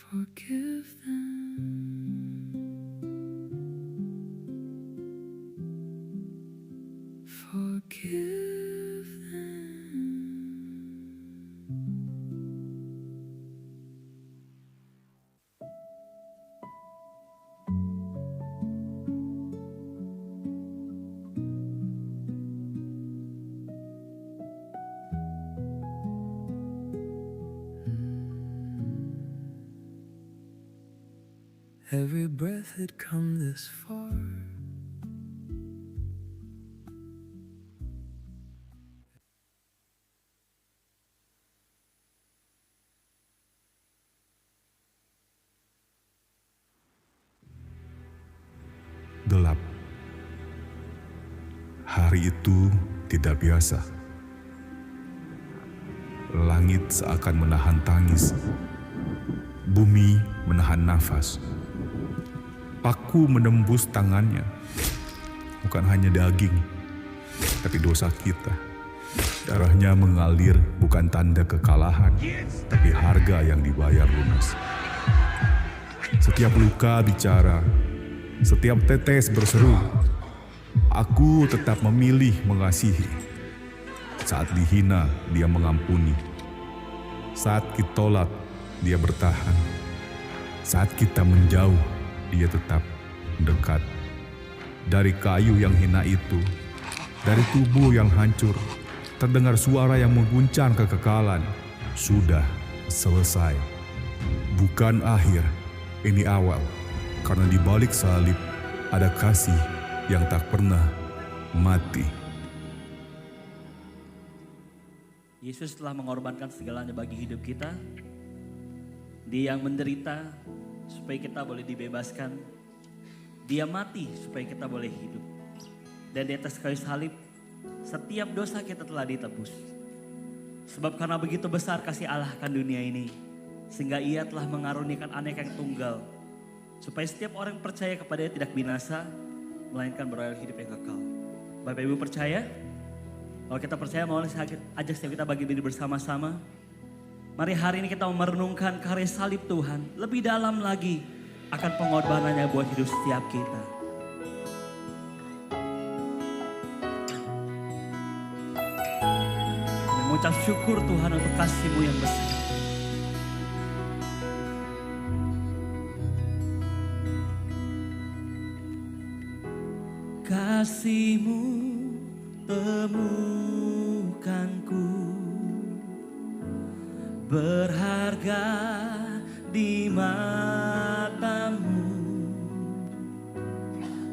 Forgive them. Forgive them. Every breath had come this far. Gelap. Hari itu tidak biasa. Langit seakan menahan tangis. Bumi menahan nafas. Paku menembus tangannya. Bukan hanya daging, tapi dosa kita. Darahnya mengalir bukan tanda kekalahan, tapi harga yang dibayar lunas. Setiap luka bicara, setiap tetes berseru, aku tetap memilih mengasihi. Saat dihina, dia mengampuni. Saat ditolak, dia bertahan. Saat kita menjauh, dia tetap dekat. Dari kayu yang hina itu, dari tubuh yang hancur, terdengar suara yang mengguncang kekekalan. Sudah selesai. Bukan akhir, ini awal. Karena di balik salib ada kasih yang tak pernah mati. Yesus telah mengorbankan segalanya bagi hidup kita. Dia yang menderita supaya kita boleh dibebaskan. Dia mati supaya kita boleh hidup. Dan di atas kayu salib, setiap dosa kita telah ditebus. Sebab karena begitu besar kasih Allah akan dunia ini, sehingga Ia telah mengaruniakan anak yang tunggal, supaya setiap orang yang percaya kepadanya tidak binasa, melainkan beroleh hidup yang kekal. Bapak Ibu percaya? Kalau kita percaya, mau saya ajak setiap kita bagi diri bersama-sama. Mari hari ini kita merenungkan karya salib Tuhan lebih dalam lagi akan pengorbanannya buat hidup setiap kita. Mengucap syukur Tuhan untuk kasih-Mu yang besar. Kasih-Mu temukanku, berharga di mata-Mu.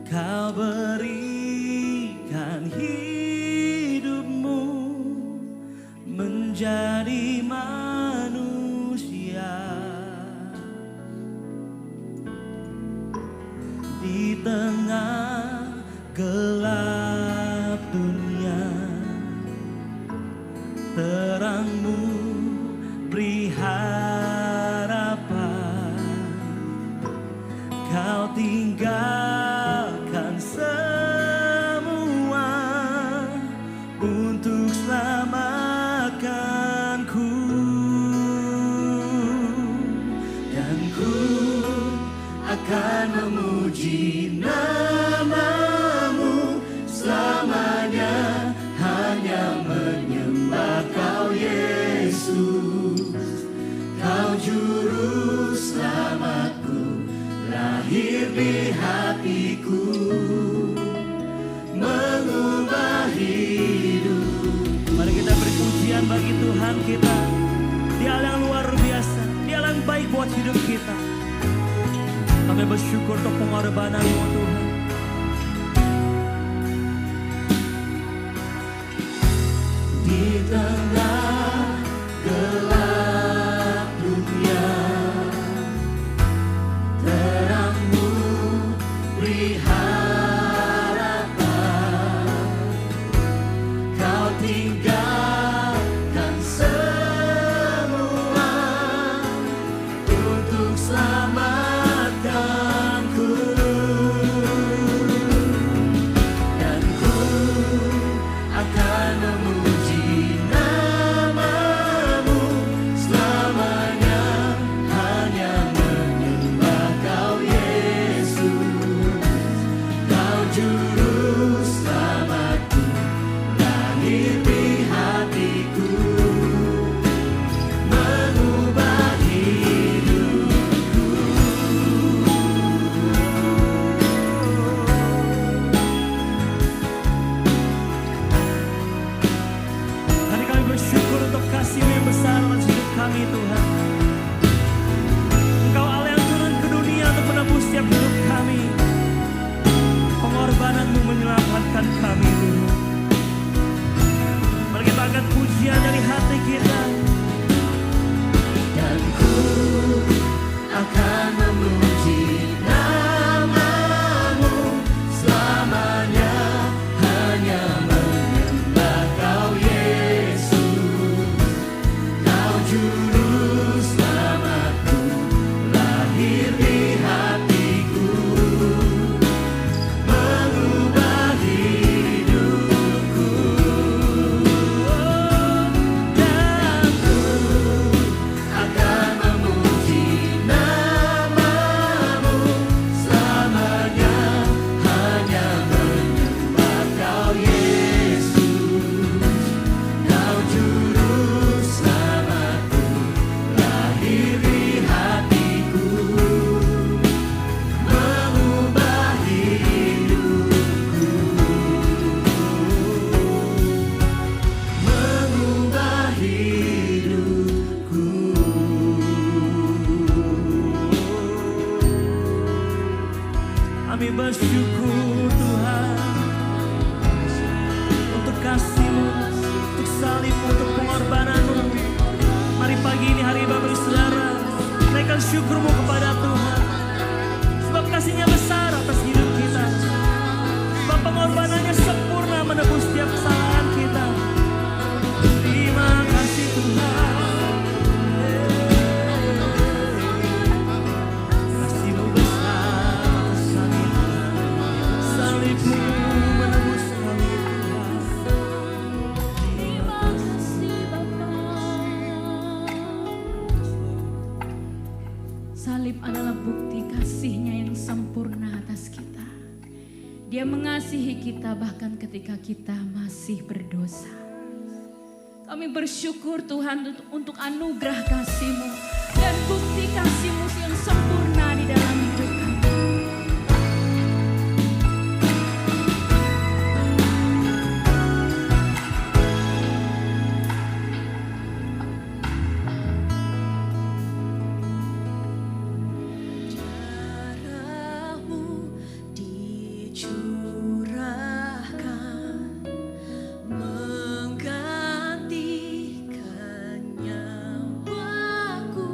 Kau berikan hidup-Mu menjadi manusia. Di tengah gelap dunia, terang-Mu beri harapan. Kau tinggalkan semua untuk selamatkanku. Dan ku akan memuji nama-Mu selamanya, hanya menyembah Kau Yesus. Kau juru selamatku, lahir di hatiku, mengubah hidup. Mari kita beri pujian bagi Tuhan kita. Dia yang luar biasa, Dia yang baik buat hidup kita. Kami bersyukur untuk pengorbanan-Mu Tuhan. Di tengah gelap dunia, terang-Mu beri harapan. Kau tinggalkan semua untuk selamatkanku. Dan ku akan memuji nama-Mu selamanya, hanya bersyukur Tuhan untuk kasih-Mu, untuk salib-Mu, untuk pengorbanan-Mu. Mari pagi ini hari Bapak Saudara, naikkan syukur-Mu kepada Tuhan. Sebab kasih-Nya besar atas hidup kita. Sebab pengorbanannya sempurna menebus setiap kesalahan kita. Terima kasih Tuhan. Kasih-Mu besar atas kami Tuhan. Salib-Mu menebus kami Tuhan. Terima kasih Bapa. Salib adalah bukti kasih-Nya yang sempurna atas kita. Dia mengasihi kita bahkan ketika kita masih berdosa. Kami bersyukur Tuhan untuk anugerah kasih-Mu dan bukti kasih-Mu yang sempurna di dalam hidup kami. Darah-Mu dicurahkan menggantikan nyawaku.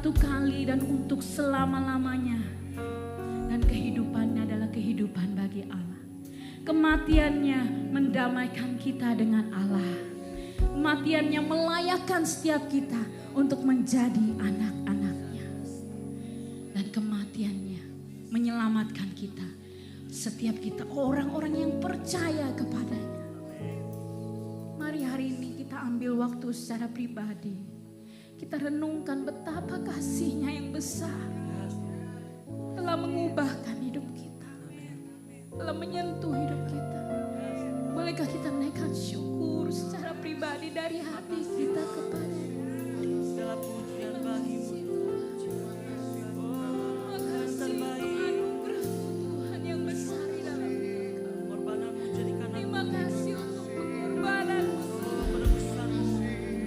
satu kali dan untuk selama-lamanya. Dan kehidupannya adalah kehidupan bagi Allah. Kematiannya mendamaikan kita dengan Allah. Kematiannya melayakkan setiap kita untuk menjadi anak-anaknya. Dan kematiannya menyelamatkan kita. Setiap kita orang-orang yang percaya kepadanya. Mari hari ini kita ambil waktu secara pribadi. Kita renungkan betapa kasih-Nya yang besar. Telah mengubahkan hidup kita. Telah menyentuh hidup kita. Bolehkah kita menaikkan syukur secara pribadi dari hati kita kepada-Nya. Segala pujian bagimu. Terima kasih untuk pengorbananmu.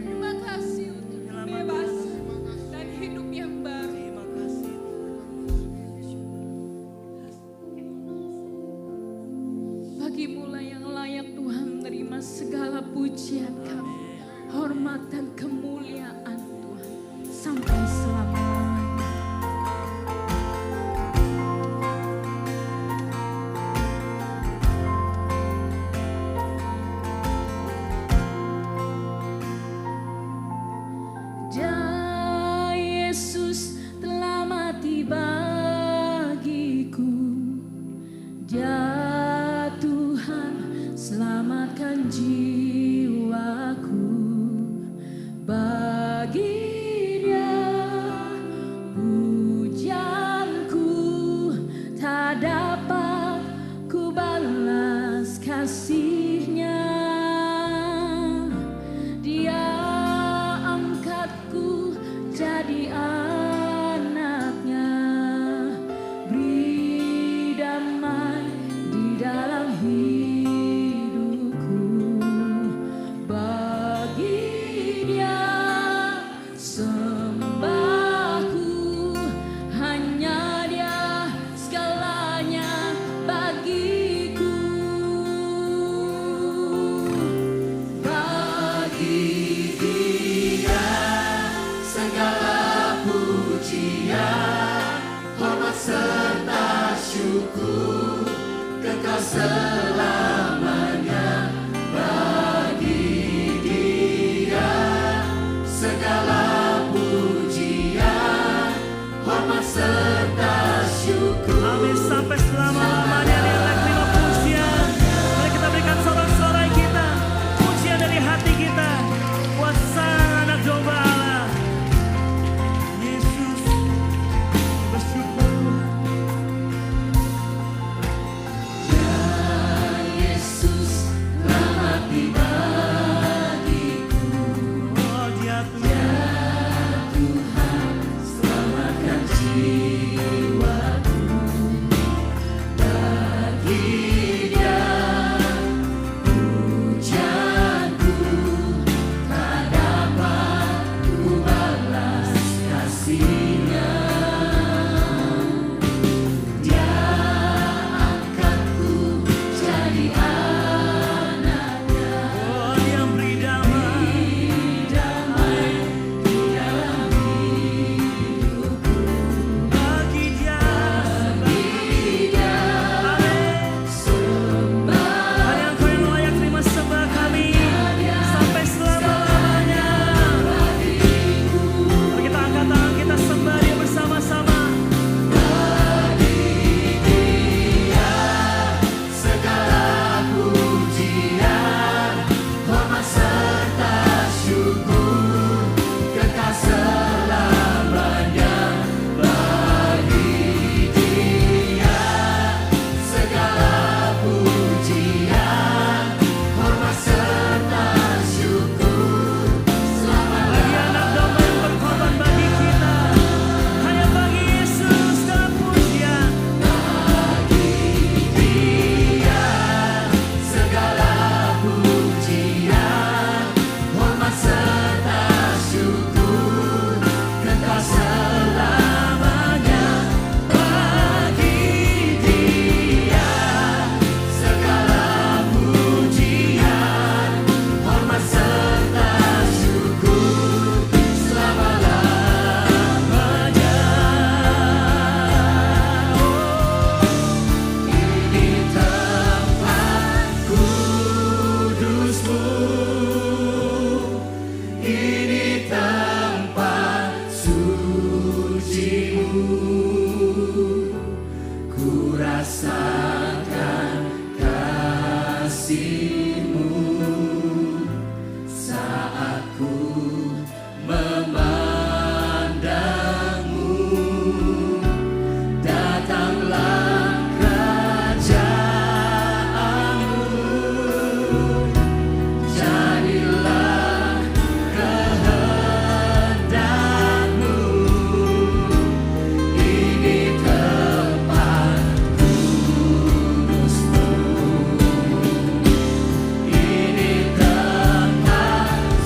Terima kasih untuk kebebasan dan hidup yang baru. Terima kasih. Bagimu-lah yang layak Tuhan menerima segala pujian kami, hormat dan kemuliaan Tuhan sampai selama-lamanya. Ja Yesus telah mati bagiku. Ja Tuhan selamatkan jiwaku. Bagi Dia pujianku tak dapat ku balas kasih-Nya. Dia angkatku jadi anaknya, beri damai di dalam hidupku. Bagi Dia sembahku, hanya Dia segalanya bagiku. Bagi Dia segala pujian, hormat serta syukur, kekal selamanya. Bagi Dia segala pujian, hormat serta syukur. Amin sampai selama-lamanya. Dia layak terima pujian. Mari kita berikan sorak-sorai kita, pujian dari hati kita buat Sang Anak Domba Allah. Yesus, bersyukur. Ya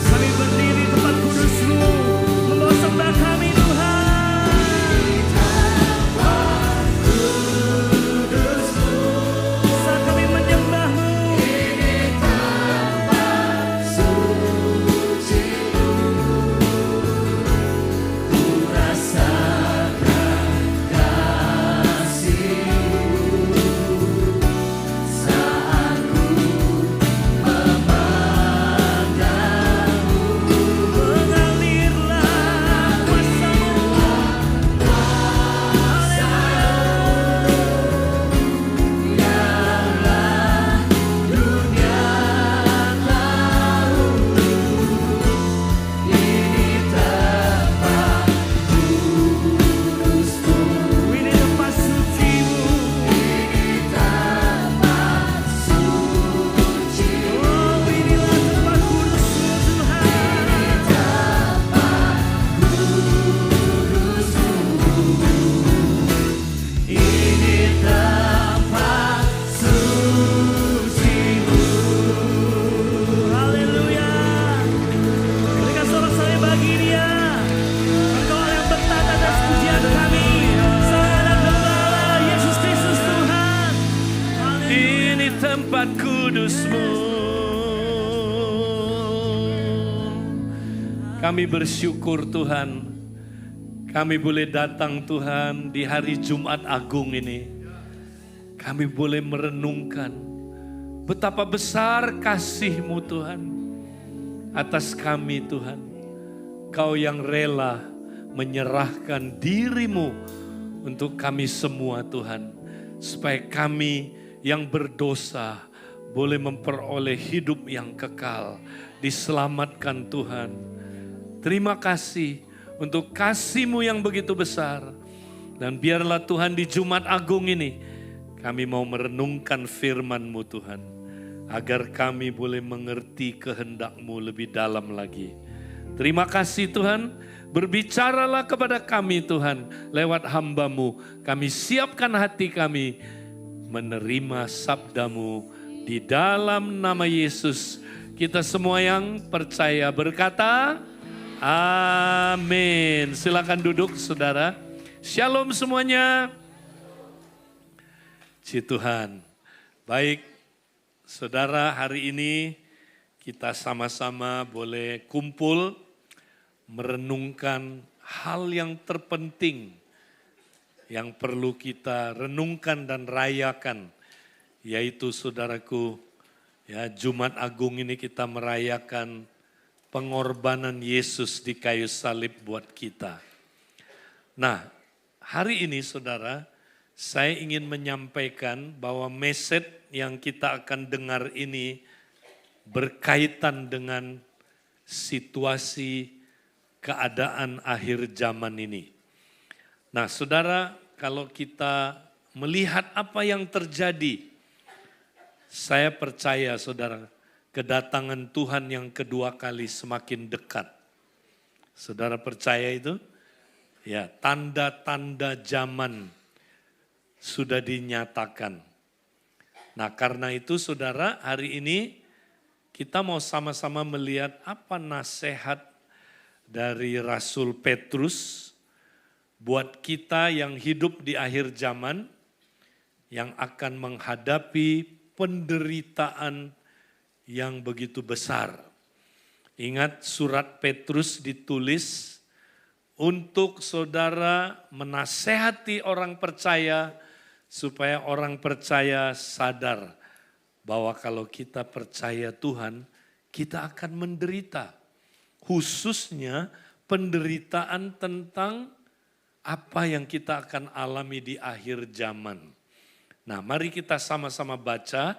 Kami berdiri tempat kudus-Mu, membawa sembah kami Tuhan. Saat kami menyembah-Mu, mengalirlah kuasa-Mu. Ini tempat suci-Mu. Oh, inilah tempat kudus-Mu Tuhan. Ini tempat suci-Mu. Haleluya. Berikan sorak-sorai bagi Dia. Engkau yang bertata atas pujian kami. Sang Anak Gembala Yesus Kristus Tuhan. Ini tempat kudus-Mu. Kami bersyukur Tuhan. Kami boleh datang Tuhan di hari Jumat Agung ini. Kami boleh merenungkan betapa besar kasih-Mu Tuhan atas kami Tuhan. Kau yang rela menyerahkan diri-Mu untuk kami semua Tuhan. Supaya kami yang berdosa boleh memperoleh hidup yang kekal. Diselamatkan Tuhan. Terima kasih untuk kasih-Mu yang begitu besar. Dan biarlah Tuhan di Jumat Agung ini kami mau merenungkan firman-Mu Tuhan. Agar kami boleh mengerti kehendak-Mu lebih dalam lagi. Terima kasih Tuhan. Berbicaralah kepada kami Tuhan. Lewat hamba-Mu. Kami siapkan hati kami menerima sabda-Mu. Di dalam nama Yesus. Kita semua yang percaya berkata, amin. Silakan duduk saudara. Shalom semuanya. Puji Tuhan. Baik saudara, hari ini kita sama-sama boleh kumpul merenungkan hal yang terpenting yang perlu kita renungkan dan rayakan. Yaitu saudaraku, ya Jumat Agung ini kita merayakan pengorbanan Yesus di kayu salib buat kita. Nah, hari ini saudara, saya ingin menyampaikan bahwa message yang kita akan dengar ini berkaitan dengan situasi keadaan akhir zaman ini. Nah, saudara, kalau kita melihat apa yang terjadi, saya percaya saudara, kedatangan Tuhan yang kedua kali semakin dekat. Saudara percaya itu? Ya, tanda-tanda zaman sudah dinyatakan. Nah, karena itu saudara, hari ini kita mau sama-sama melihat apa nasihat dari Rasul Petrus buat kita yang hidup di akhir zaman, yang akan menghadapi penderitaan yang begitu besar. Ingat, surat Petrus ditulis untuk saudara menasehati orang percaya supaya orang percaya sadar bahwa kalau kita percaya Tuhan, kita akan menderita. Khususnya penderitaan tentang apa yang kita akan alami di akhir zaman. Nah, mari kita sama-sama baca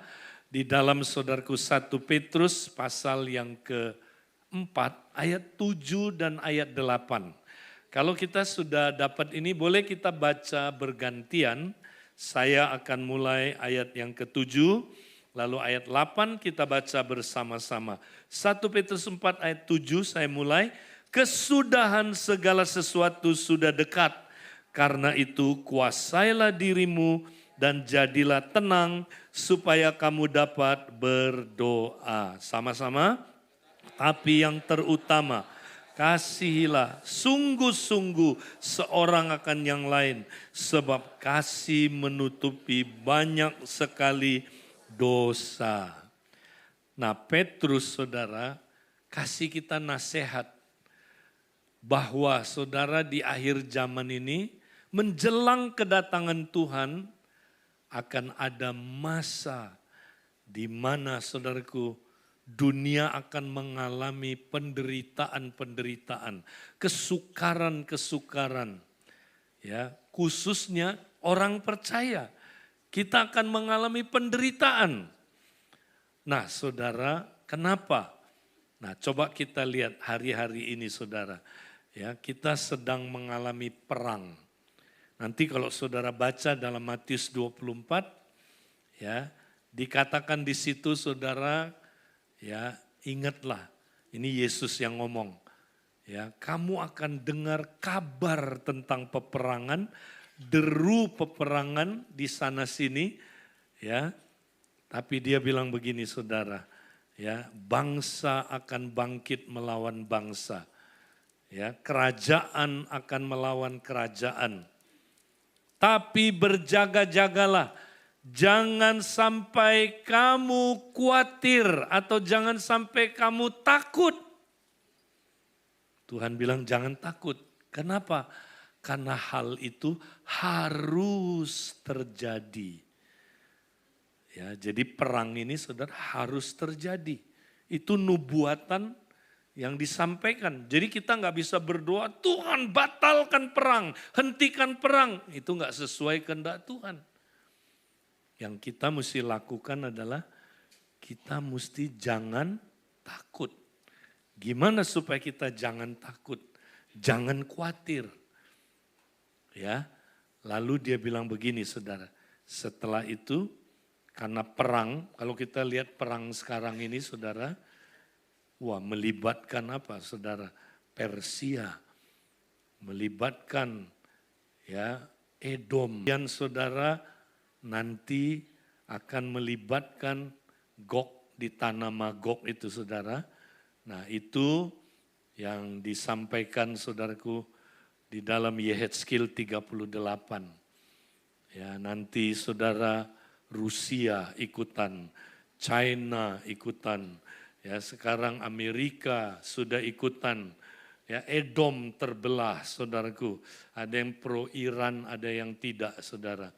di dalam saudaraku 1 Petrus pasal yang keempat ayat 7 dan ayat 8. Kalau kita sudah dapat ini boleh kita baca bergantian. Saya akan mulai ayat yang ke-7, lalu ayat 8 kita baca bersama-sama. 1 Petrus 4 ayat 7 saya mulai. Kesudahan segala sesuatu sudah dekat. Karena itu kuasailah dirimu dan jadilah tenang supaya kamu dapat berdoa. Sama-sama. Tapi yang terutama, kasihilah sungguh-sungguh seorang akan yang lain. Sebab kasih menutupi banyak sekali dosa. Nah Petrus saudara kasih kita nasihat. Bahwa saudara di akhir zaman ini menjelang kedatangan Tuhan akan ada masa di mana saudaraku dunia akan mengalami penderitaan-penderitaan, kesukaran-kesukaran. Ya, khususnya orang percaya. Kita akan mengalami penderitaan. Nah, saudara, kenapa? Nah, coba kita lihat hari-hari ini, saudara. Ya, kita sedang mengalami perang. Nanti kalau saudara baca dalam Matius 24, ya, dikatakan di situ saudara, ya, ingatlah, ini Yesus yang ngomong. Ya, kamu akan dengar kabar tentang peperangan, deru peperangan di sana sini, ya. Tapi dia bilang begini saudara, ya, bangsa akan bangkit melawan bangsa. Ya, kerajaan akan melawan kerajaan. Tapi berjaga-jagalah. Jangan sampai kamu khawatir atau jangan sampai kamu takut. Tuhan bilang jangan takut. Kenapa? Karena hal itu harus terjadi. Ya, jadi perang ini saudara harus terjadi. Itu nubuatan yang disampaikan. Jadi kita nggak bisa berdoa, Tuhan batalkan perang, hentikan perang. Itu nggak sesuai kehendak Tuhan. Yang kita mesti lakukan adalah kita mesti jangan takut. Gimana supaya kita jangan takut? Jangan khawatir. Ya. Lalu dia bilang begini saudara. Setelah itu karena perang, kalau kita lihat perang sekarang ini saudara, wah melibatkan apa saudara? Persia. Melibatkan ya Edom. Dan saudara nanti akan melibatkan Gog di tanah Magog itu saudara. Nah itu yang disampaikan saudaraku di dalam Yehezkiel 38. Ya nanti saudara Rusia ikutan, China ikutan, ya sekarang Amerika sudah ikutan. Ya Edom terbelah saudaraku, ada yang pro Iran, ada yang tidak saudara.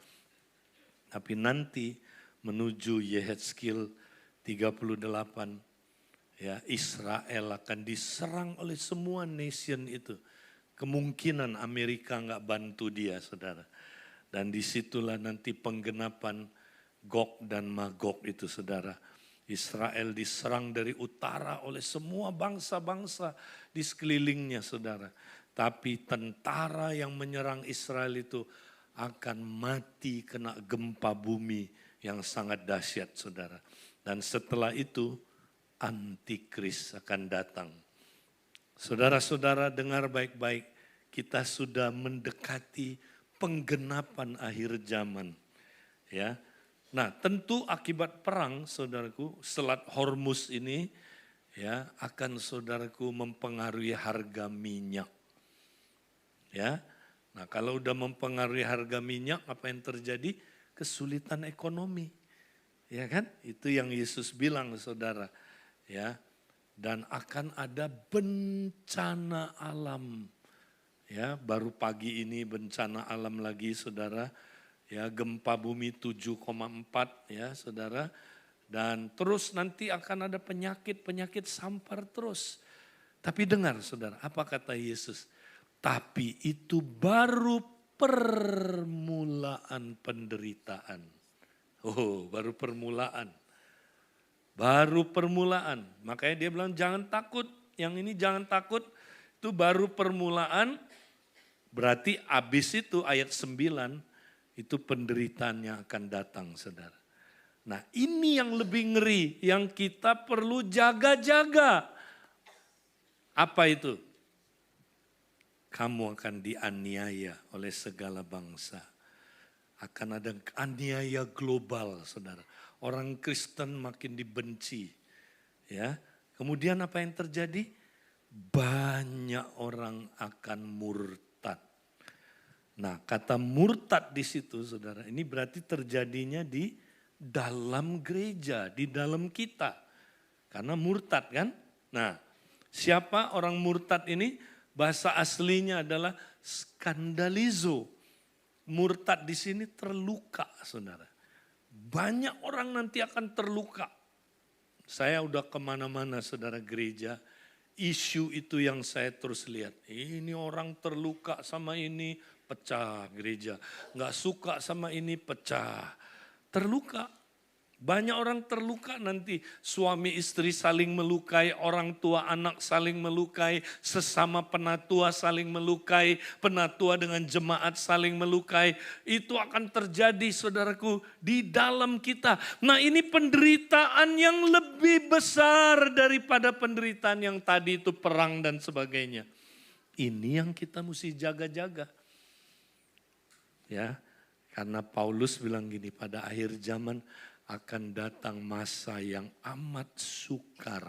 Tapi nanti menuju Yehezkiel 38, ya Israel akan diserang oleh semua nation itu. Kemungkinan Amerika nggak bantu dia saudara. Dan disitulah nanti penggenapan Gog dan Magog itu saudara. Israel diserang dari utara oleh semua bangsa-bangsa di sekelilingnya saudara. Tapi tentara yang menyerang Israel itu akan mati kena gempa bumi yang sangat dahsyat saudara. Dan setelah itu antikris akan datang. Saudara-saudara dengar baik-baik, kita sudah mendekati penggenapan akhir zaman. Ya. Nah tentu akibat perang saudaraku, Selat Hormuz ini ya akan saudaraku mempengaruhi harga minyak. Ya. Nah kalau udah mempengaruhi harga minyak, apa yang terjadi? Kesulitan ekonomi. Ya kan? Itu yang Yesus bilang saudara. Ya. Dan akan ada bencana alam. Ya, baru pagi ini bencana alam lagi saudara. Ya, gempa bumi 7,4 ya saudara. Dan terus nanti akan ada penyakit-penyakit sampar terus. Tapi dengar saudara, apa kata Yesus? Tapi itu baru permulaan penderitaan. Oh, baru permulaan. Baru permulaan. Makanya dia bilang jangan takut. Yang ini jangan takut. Itu baru permulaan. Berarti abis itu ayat 9. Itu penderitaan yang akan datang, saudara. Nah, ini yang lebih ngeri. Yang kita perlu jaga-jaga. Apa itu? Kamu akan dianiaya oleh segala bangsa. Akan ada aniaya global, saudara. Orang Kristen makin dibenci. Ya. Kemudian apa yang terjadi? Banyak orang akan murtad. Nah, kata murtad di situ, saudara, ini berarti terjadinya di dalam gereja, di dalam kita. Karena murtad kan? Nah, siapa orang murtad ini? Bahasa aslinya adalah skandalizo. Murtad di sini terluka, saudara. Banyak orang nanti akan terluka. Saya udah kemana-mana, saudara, gereja. Isu itu yang saya terus lihat. Ini orang terluka sama ini, pecah gereja. Nggak suka sama ini, pecah. Terluka. Banyak orang terluka nanti. Suami istri saling melukai, orang tua anak saling melukai, sesama penatua saling melukai, penatua dengan jemaat saling melukai. Itu akan terjadi, saudaraku, di dalam kita. Nah, ini penderitaan yang lebih besar daripada penderitaan yang tadi itu perang dan sebagainya. Ini yang kita mesti jaga-jaga. Ya, karena Paulus bilang gini, pada akhir zaman akan datang masa yang amat sukar.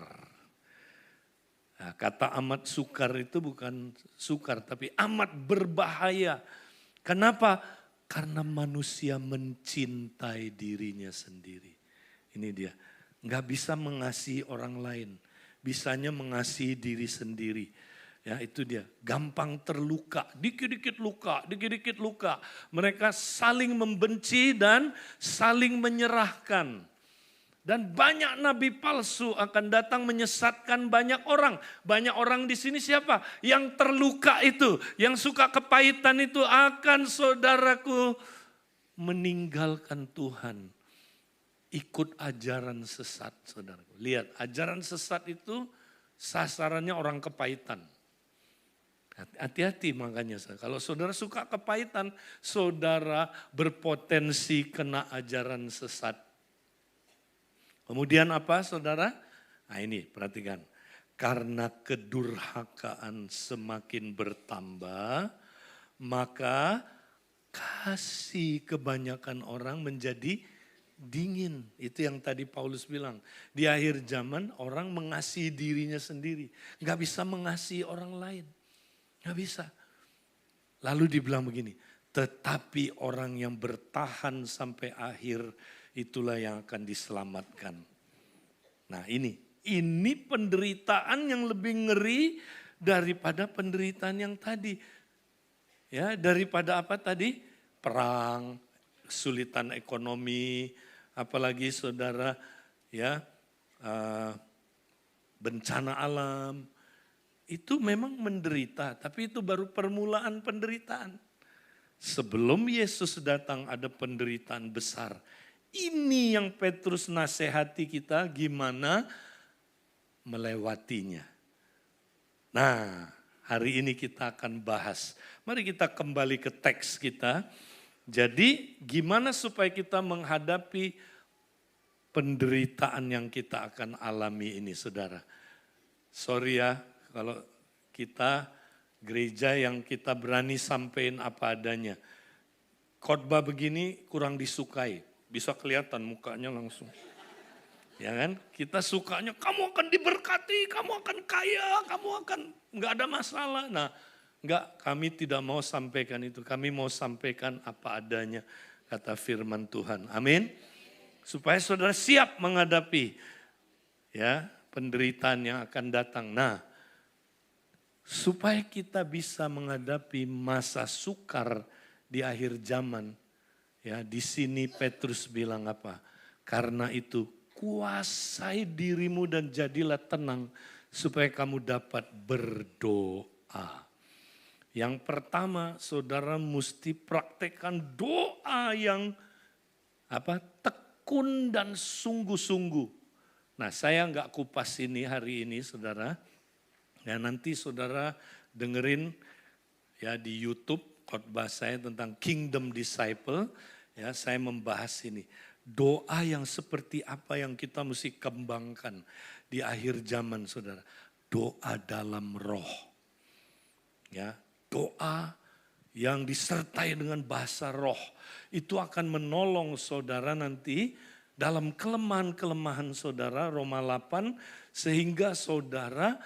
Nah, kata amat sukar itu bukan sukar, tapi amat berbahaya. Kenapa? Karena manusia mencintai dirinya sendiri. Ini dia, nggak bisa mengasihi orang lain, bisanya mengasihi diri sendiri. Ya, itu dia, gampang terluka, dikit-dikit luka, dikit-dikit luka. Mereka saling membenci dan saling menyerahkan. Dan banyak nabi palsu akan datang menyesatkan banyak orang. Banyak orang di sini siapa? Yang terluka itu, yang suka kepahitan itu akan, saudaraku, meninggalkan Tuhan. Ikut ajaran sesat, saudaraku. Lihat, ajaran sesat itu sasarannya orang kepahitan. Hati-hati makanya, kalau saudara suka kepahitan, saudara berpotensi kena ajaran sesat. Kemudian apa, saudara? Nah, ini perhatikan. Karena kedurhakaan semakin bertambah, maka kasih kebanyakan orang menjadi dingin. Itu yang tadi Paulus bilang. Di akhir zaman orang mengasihi dirinya sendiri. Gak bisa mengasihi orang lain. Gak bisa. Lalu dibilang begini, tetapi orang yang bertahan sampai akhir itulah yang akan diselamatkan. Nah, ini penderitaan yang lebih ngeri daripada penderitaan yang tadi. Ya, daripada apa tadi? Perang, kesulitan ekonomi, apalagi saudara, ya, bencana alam. Itu memang menderita, tapi itu baru permulaan penderitaan. Sebelum Yesus datang ada penderitaan besar. Ini yang Petrus nasihati kita gimana melewatinya. Nah, hari ini kita akan bahas. Mari kita kembali ke teks kita. Jadi gimana supaya kita menghadapi penderitaan yang kita akan alami ini, saudara. Sorry ya, kalau kita gereja yang kita berani sampein apa adanya. Khotbah begini kurang disukai. Bisa kelihatan mukanya langsung. Ya kan? Kita sukanya kamu akan diberkati, kamu akan kaya, kamu akan nggak ada masalah. Nah, nggak, kami tidak mau sampaikan itu. Kami mau sampaikan apa adanya, kata firman Tuhan. Amin. Supaya saudara siap menghadapi ya penderitaan yang akan datang. Nah, supaya kita bisa menghadapi masa sukar di akhir zaman. Ya, di sini Petrus bilang apa? Karena itu kuasai dirimu dan jadilah tenang supaya kamu dapat berdoa. Yang pertama, saudara mesti praktekkan doa yang tekun dan sungguh-sungguh. Nah, saya nggak kupas ini hari ini, saudara. Ya, nanti saudara dengerin ya di YouTube khotbah saya tentang Kingdom Disciple. Ya, saya membahas ini. Doa yang seperti apa yang kita mesti kembangkan di akhir zaman, saudara. Doa dalam roh. Ya, doa yang disertai dengan bahasa roh. Itu akan menolong saudara nanti dalam kelemahan-kelemahan saudara, Roma 8, sehingga saudara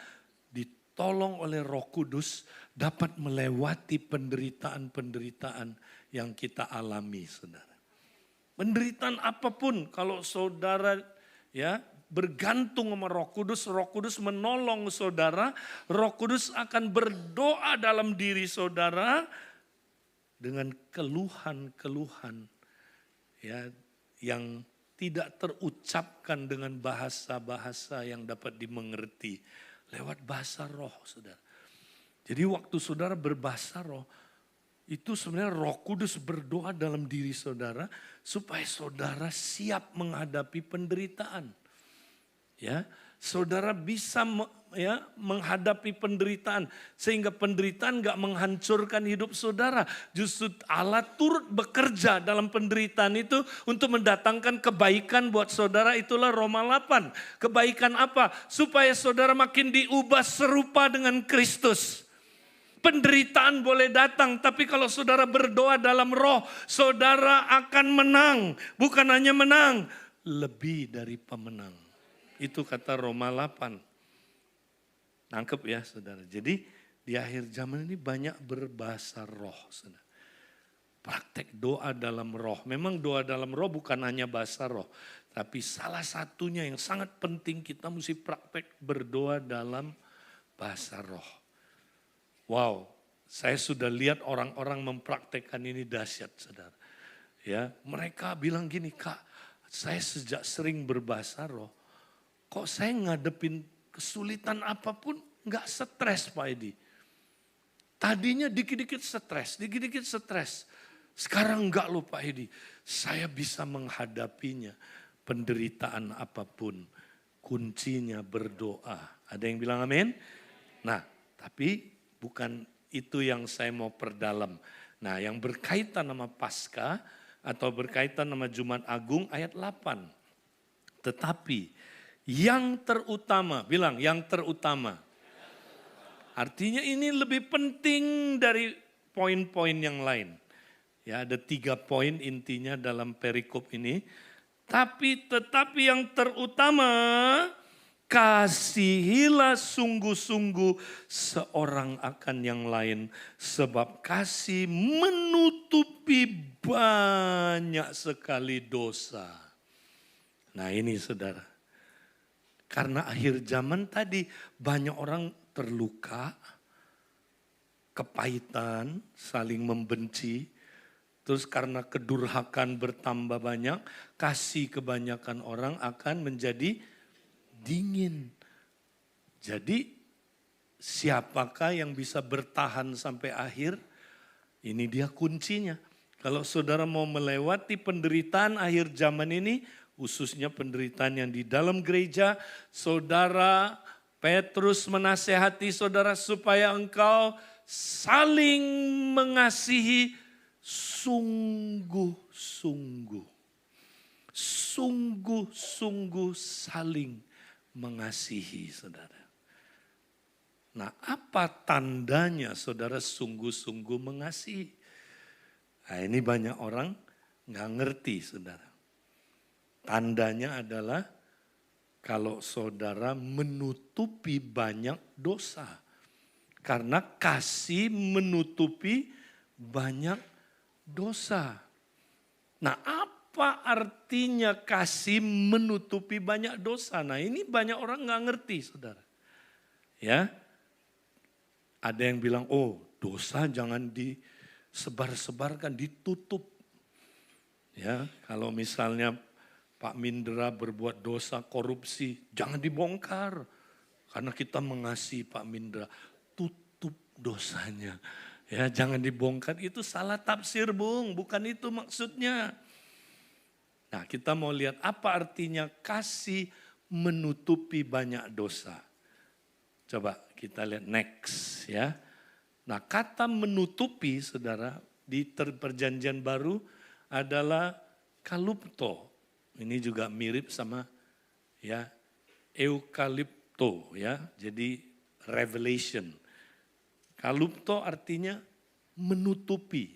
ditolong oleh Roh Kudus dapat melewati penderitaan-penderitaan yang kita alami, saudara. Penderitaan apapun, kalau saudara ya bergantung sama Roh Kudus menolong saudara, Roh Kudus akan berdoa dalam diri saudara dengan keluhan-keluhan ya yang tidak terucapkan dengan bahasa-bahasa yang dapat dimengerti lewat bahasa roh, saudara. Jadi waktu saudara berbahasa roh, itu sebenarnya Roh Kudus berdoa dalam diri saudara supaya saudara siap menghadapi penderitaan. Ya, saudara bisa menghadapi penderitaan sehingga penderitaan gak menghancurkan hidup saudara. Justru Allah turut bekerja dalam penderitaan itu untuk mendatangkan kebaikan buat saudara. Itulah Roma 8. Kebaikan apa? Supaya saudara makin diubah serupa dengan Kristus. Penderitaan boleh datang, tapi kalau saudara berdoa dalam roh, saudara akan menang. Bukan hanya menang, lebih dari pemenang. Itu kata Roma 8. Nangkep ya saudara. Jadi di akhir zaman ini banyak berbahasa roh, saudara. Praktek doa dalam roh. Memang doa dalam roh bukan hanya bahasa roh. Tapi salah satunya yang sangat penting kita mesti praktek berdoa dalam bahasa roh. Wow, saya sudah lihat orang-orang mempraktekkan ini dahsyat, saudara. Ya, mereka bilang gini, Kak, saya sejak sering berbahasa roh, kok saya ngadepin kesulitan apapun nggak stres, Pak Edi. Tadinya dikit-dikit stres. Sekarang enggak loh Pak Edi. Saya bisa menghadapinya. Penderitaan apapun, kuncinya berdoa. Ada yang bilang amin? Nah, tapi bukan itu yang saya mau perdalam. Nah, yang berkaitan sama Paskah atau berkaitan sama Jumat Agung ayat 8. Tetapi yang terutama, bilang yang terutama. Artinya ini lebih penting dari poin-poin yang lain. Ya, ada 3 poin intinya dalam perikop ini. Tetapi yang terutama, kasihilah sungguh-sungguh seorang akan yang lain. Sebab kasih menutupi banyak sekali dosa. Nah ini saudara. Karena akhir zaman tadi banyak orang terluka, kepahitan, saling membenci. Terus karena kedurhakaan bertambah banyak, kasih kebanyakan orang akan menjadi dingin. Jadi siapakah yang bisa bertahan sampai akhir? Ini dia kuncinya. Kalau saudara mau melewati penderitaan akhir zaman ini, khususnya penderitaan yang di dalam gereja, saudara Petrus menasehati saudara supaya engkau saling mengasihi sungguh-sungguh. Sungguh-sungguh saling mengasihi saudara. Nah apa tandanya saudara sungguh-sungguh mengasihi? Nah ini banyak orang gak ngerti saudara. Tandanya adalah kalau saudara menutupi banyak dosa. Karena kasih menutupi banyak dosa. Nah apa artinya kasih menutupi banyak dosa? Nah ini banyak orang gak ngerti saudara. Ya, ada yang bilang oh dosa jangan disebar-sebarkan, ditutup. Ya, kalau misalnya Pak Mindra berbuat dosa korupsi, jangan dibongkar. Karena kita mengasihi Pak Mindra, tutup dosanya. Ya, jangan dibongkar, itu salah tafsir Bung, bukan itu maksudnya. Nah kita mau lihat apa artinya kasih menutupi banyak dosa. Coba kita lihat next ya. Nah, kata menutupi saudara di perjanjian baru adalah kalupto. Ini juga mirip sama ya eukalipto ya. Jadi revelation. Kalupto artinya menutupi.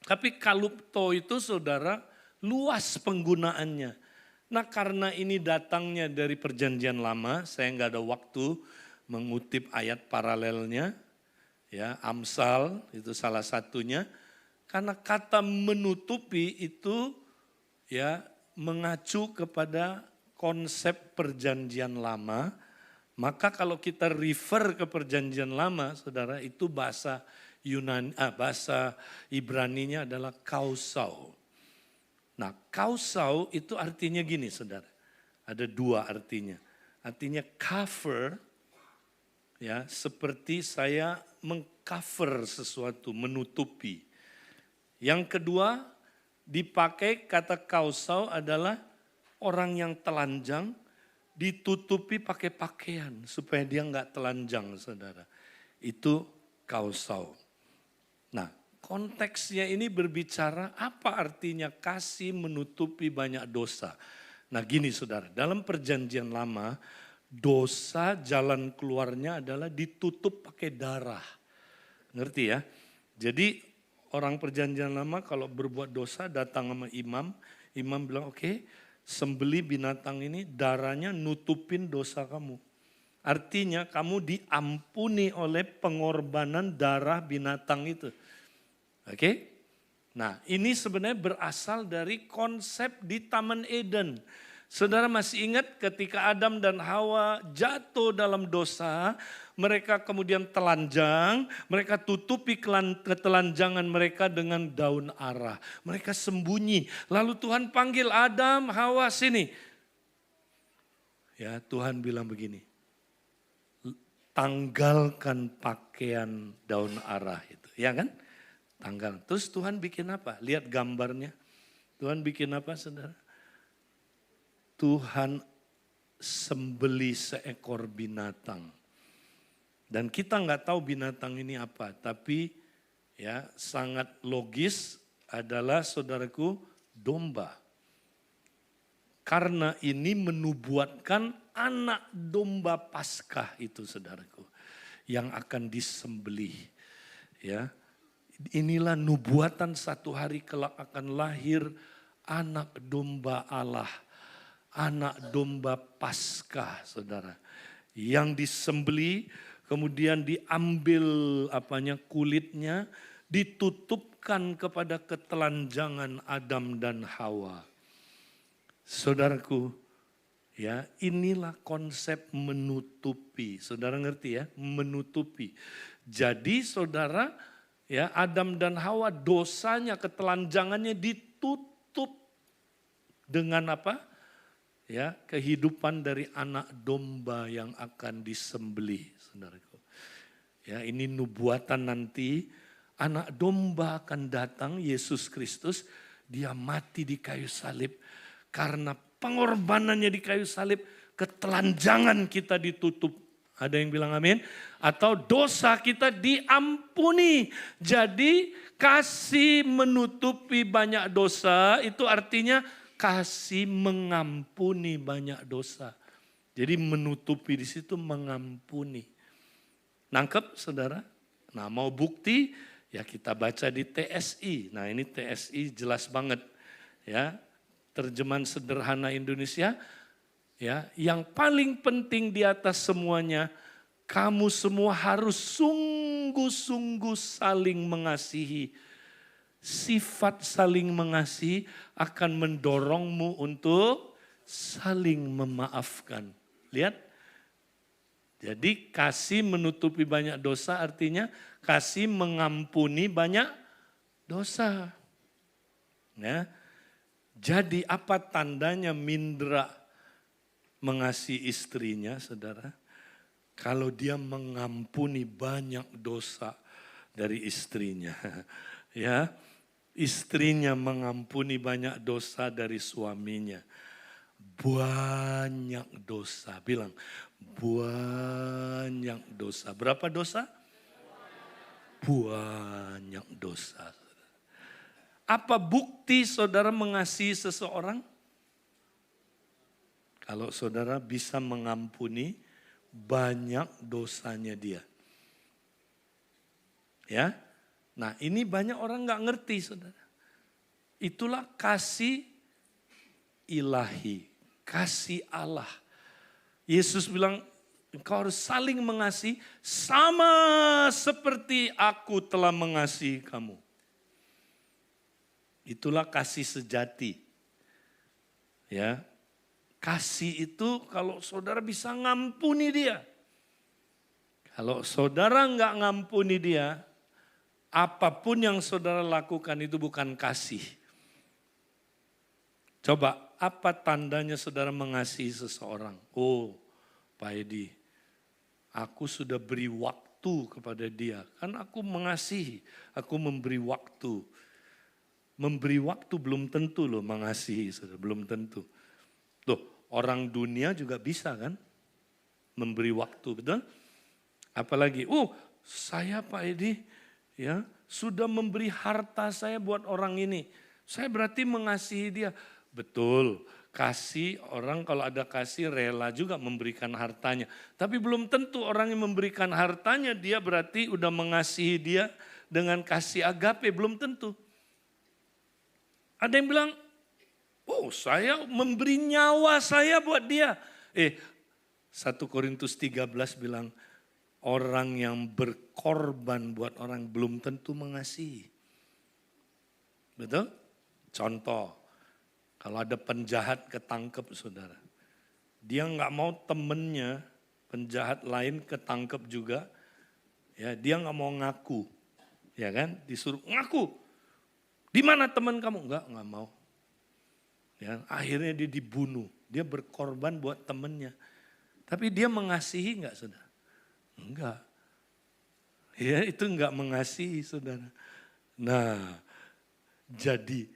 Tapi kalupto itu saudara luas penggunaannya. Nah, karena ini datangnya dari perjanjian lama, saya nggak ada waktu mengutip ayat paralelnya. Ya, Amsal itu salah satunya. Karena kata menutupi itu ya mengacu kepada konsep perjanjian lama. Maka kalau kita refer ke perjanjian lama, saudara, itu bahasa bahasa Ibraninya adalah kausau. Nah, kausau itu artinya gini, saudara. Ada dua artinya. Artinya cover, ya, seperti saya mengcover sesuatu, menutupi. Yang kedua, dipakai kata kausau adalah orang yang telanjang, ditutupi pakai pakaian supaya dia nggak telanjang, saudara. Itu kausau. Nah, konteksnya ini berbicara apa artinya kasih menutupi banyak dosa. Nah gini saudara, dalam perjanjian lama, dosa jalan keluarnya adalah ditutup pakai darah. Ngerti ya? Jadi orang perjanjian lama kalau berbuat dosa datang sama imam, imam bilang oke, sembeli binatang ini darahnya nutupin dosa kamu. Artinya kamu diampuni oleh pengorbanan darah binatang itu. Oke? Nah, ini sebenarnya berasal dari konsep di Taman Eden. Saudara masih ingat ketika Adam dan Hawa jatuh dalam dosa, mereka kemudian telanjang, mereka tutupi ketelanjangan mereka dengan daun ara. Mereka sembunyi. Lalu Tuhan panggil Adam, Hawa sini. Ya, Tuhan bilang begini. Tanggalkan pakaian daun ara itu, ya kan? Tanggal. Terus Tuhan bikin apa? Lihat gambarnya. Tuhan bikin apa, saudara? Tuhan sembeli seekor binatang. Dan kita nggak tahu binatang ini apa, tapi ya sangat logis adalah saudaraku domba. Karena ini menubuatkan anak domba Paskah itu saudaraku yang akan disembelih. Ya, inilah nubuatan satu hari kelak akan lahir anak domba Allah, anak domba Paskah saudara, yang disembelih kemudian diambil kulitnya, ditutupkan kepada ketelanjangan Adam dan Hawa. Saudaraku, ya inilah konsep menutupi. Saudara ngerti ya, menutupi. Jadi saudara, ya Adam dan Hawa dosanya, ketelanjangannya ditutup dengan apa? Ya, kehidupan dari anak domba yang akan disembelih, saudaraku. Ya, ini nubuatan nanti anak domba akan datang, Yesus Kristus, dia mati di kayu salib. Karena pengorbanannya di kayu salib, ketelanjangan kita ditutup. Ada yang bilang amin? Atau dosa kita diampuni. Jadi kasih menutupi banyak dosa itu artinya kasih mengampuni banyak dosa. Jadi menutupi di situ mengampuni. Nangkep saudara? Nah mau bukti ya kita baca di TSI. Nah ini TSI jelas banget ya. Terjemahan sederhana Indonesia, ya, yang paling penting di atas semuanya, kamu semua harus sungguh-sungguh saling mengasihi. Sifat saling mengasihi akan mendorongmu untuk saling memaafkan. Lihat, jadi kasih menutupi banyak dosa artinya kasih mengampuni banyak dosa. Ya. Jadi apa tandanya Mindra mengasihi istrinya, saudara? Kalau dia mengampuni banyak dosa dari istrinya. Ya, istrinya mengampuni banyak dosa dari suaminya. banyak dosa. Bilang, banyak dosa. Berapa dosa? Banyak dosa. Apa bukti saudara mengasihi seseorang? Kalau saudara bisa mengampuni banyak dosanya dia. Ya, nah ini banyak orang nggak ngerti saudara. Itulah kasih ilahi, kasih Allah. Yesus bilang, engkau harus saling mengasihi sama seperti aku telah mengasihi kamu. Itulah kasih sejati. Ya, kasih itu kalau saudara bisa ngampuni dia. Kalau saudara nggak ngampuni dia, apapun yang saudara lakukan itu bukan kasih. Coba, apa tandanya saudara mengasihi seseorang? Oh, Pak Edi, aku sudah beri waktu kepada dia. Kan aku mengasihi, aku memberi waktu. Memberi waktu belum tentu loh mengasihi, saudara, belum tentu. Loh, orang dunia juga bisa kan? Memberi waktu, betul? Apalagi, saya Pak Edi, ya sudah memberi harta saya buat orang ini. Saya berarti mengasihi dia. Betul, kasih orang kalau ada kasih rela juga memberikan hartanya. Tapi belum tentu orang yang memberikan hartanya dia berarti udah mengasihi dia dengan kasih agape, belum tentu. Ada yang bilang, saya memberi nyawa saya buat dia. 1 Korintus 13 bilang, orang yang berkorban buat orang belum tentu mengasihi. Betul? Contoh. Kalau ada penjahat ketangkep saudara. Dia nggak mau temennya, penjahat lain ketangkep juga. Ya, dia nggak mau ngaku. Ya kan, disuruh ngaku. Di mana teman kamu? Nggak mau. Ya, akhirnya dia dibunuh. Dia berkorban buat temennya. Tapi dia mengasihi nggak saudara? Enggak. Ya, itu nggak mengasihi saudara. Nah, jadi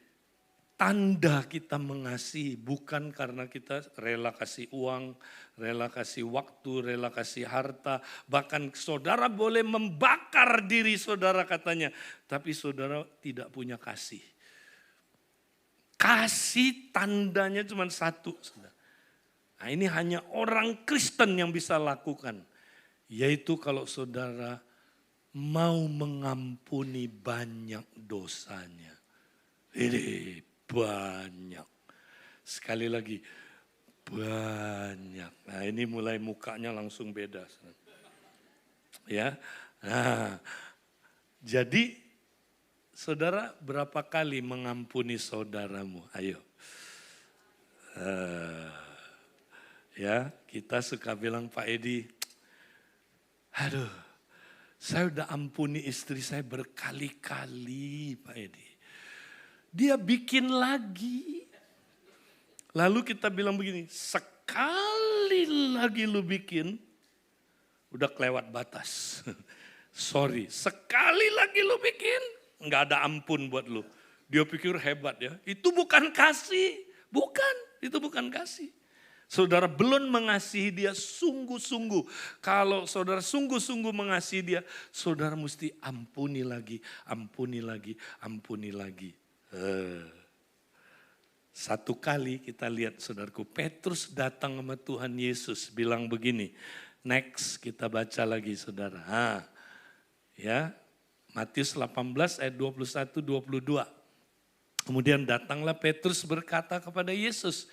tanda kita mengasihi bukan karena kita rela kasih uang, rela kasih waktu, rela kasih harta. Bahkan saudara boleh membakar diri saudara katanya. Tapi saudara tidak punya kasih. Kasih tandanya cuma satu. Saudara. Nah, ini hanya orang Kristen yang bisa lakukan. Yaitu kalau saudara mau mengampuni banyak dosanya. Ini banyak. Sekali lagi, banyak. Nah ini mulai mukanya langsung beda. Ya, nah, jadi saudara berapa kali mengampuni saudaramu? Ayo. Ya, kita suka bilang Pak Edi, aduh, saya udah ampuni istri saya berkali-kali Pak Edi. Dia bikin lagi. Lalu kita bilang begini, sekali lagi lu bikin, udah kelewat batas. Sorry, sekali lagi lu bikin, nggak ada ampun buat lu. Dia pikir hebat ya, itu bukan kasih. Bukan, itu bukan kasih. Saudara belum mengasihi dia sungguh-sungguh. Kalau saudara sungguh-sungguh mengasihi dia, saudara mesti ampuni lagi, ampuni lagi, ampuni lagi. Satu kali kita lihat saudaraku, Petrus datang sama Tuhan Yesus bilang begini. Next kita baca lagi saudara. Ya, Matius 18 ayat 21-22. Kemudian datanglah Petrus berkata kepada Yesus,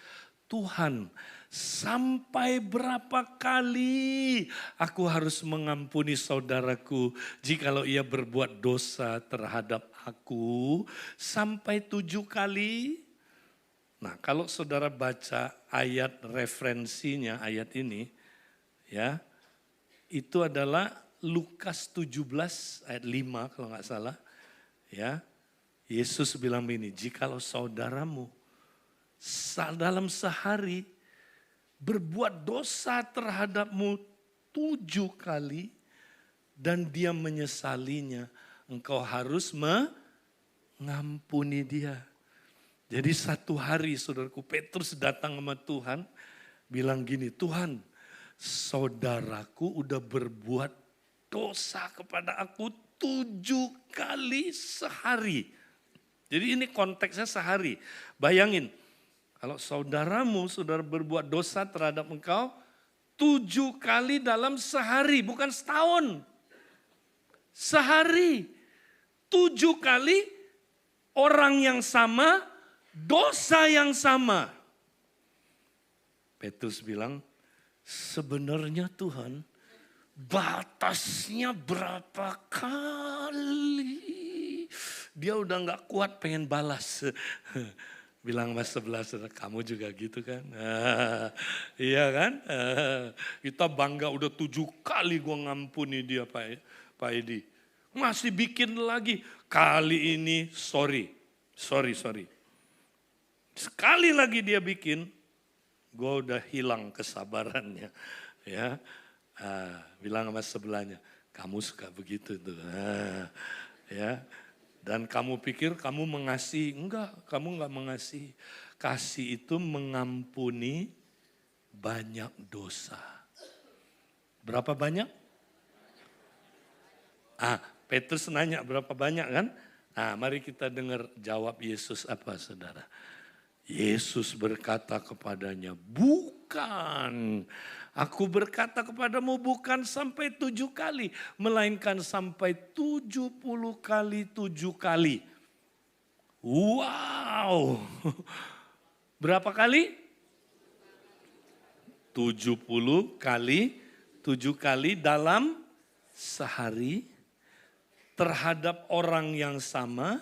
Tuhan, sampai berapa kali aku harus mengampuni saudaraku jikalau ia berbuat dosa terhadap aku? Sampai 7 kali? Nah, kalau saudara baca ayat referensinya, ayat ini, ya, itu adalah Lukas 17 ayat 5 kalau nggak salah. Ya, Yesus bilang begini, jikalau saudaramu dalam sehari berbuat dosa terhadapmu 7 kali dan dia menyesalinya, engkau harus mengampuni dia. Jadi satu hari saudaraku, Petrus datang sama Tuhan, bilang gini, Tuhan, saudaraku udah berbuat dosa kepada aku 7 kali sehari. Jadi ini konteksnya sehari. Bayangin, kalau saudaramu saudara berbuat dosa terhadap engkau 7 kali dalam sehari, bukan setahun. Sehari. 7 kali orang yang sama, dosa yang sama. Petrus bilang, sebenarnya Tuhan, batasnya berapa kali? Dia udah gak kuat pengen balas. Bilang mas sebelah, kamu juga gitu kan? Iya kan? Kita bangga udah 7 kali gue ngampuni dia Pak Edi. Masih bikin lagi. Kali ini sorry. Sekali lagi dia bikin, gue udah hilang kesabarannya. Ya, bilang sama sebelahnya, kamu suka begitu tuh. Ya, dan kamu pikir kamu mengasihi? Enggak, kamu enggak mengasihi. Kasih itu mengampuni banyak dosa. Berapa banyak? Petrus nanya berapa banyak kan? Mari kita dengar jawab Yesus apa saudara. Yesus berkata kepadanya, bukan. Aku berkata kepadamu bukan sampai 7 kali. Melainkan sampai 70 kali 7 kali. Wow. Berapa kali? 70 kali 7 kali dalam sehari. Terhadap orang yang sama,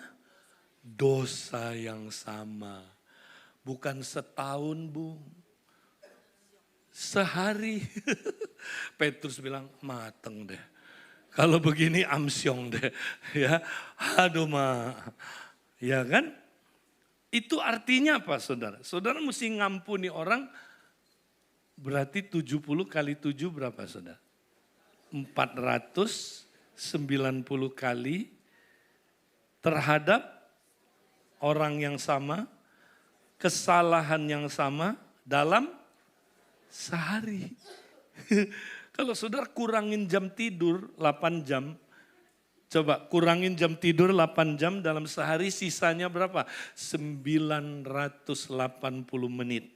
dosa yang sama. Bukan setahun, Bu. Sehari. Petrus bilang, mateng deh. Kalau begini amsyong deh. Ya, aduh ya kan? Itu artinya apa saudara? Saudara mesti ngampuni orang, berarti 70 kali 7 berapa saudara? 490 kali terhadap orang yang sama, kesalahan yang sama dalam sehari. Kalau saudara kurangin jam tidur 8 jam, coba kurangin jam tidur 8 jam dalam sehari, sisanya berapa? 980 menit.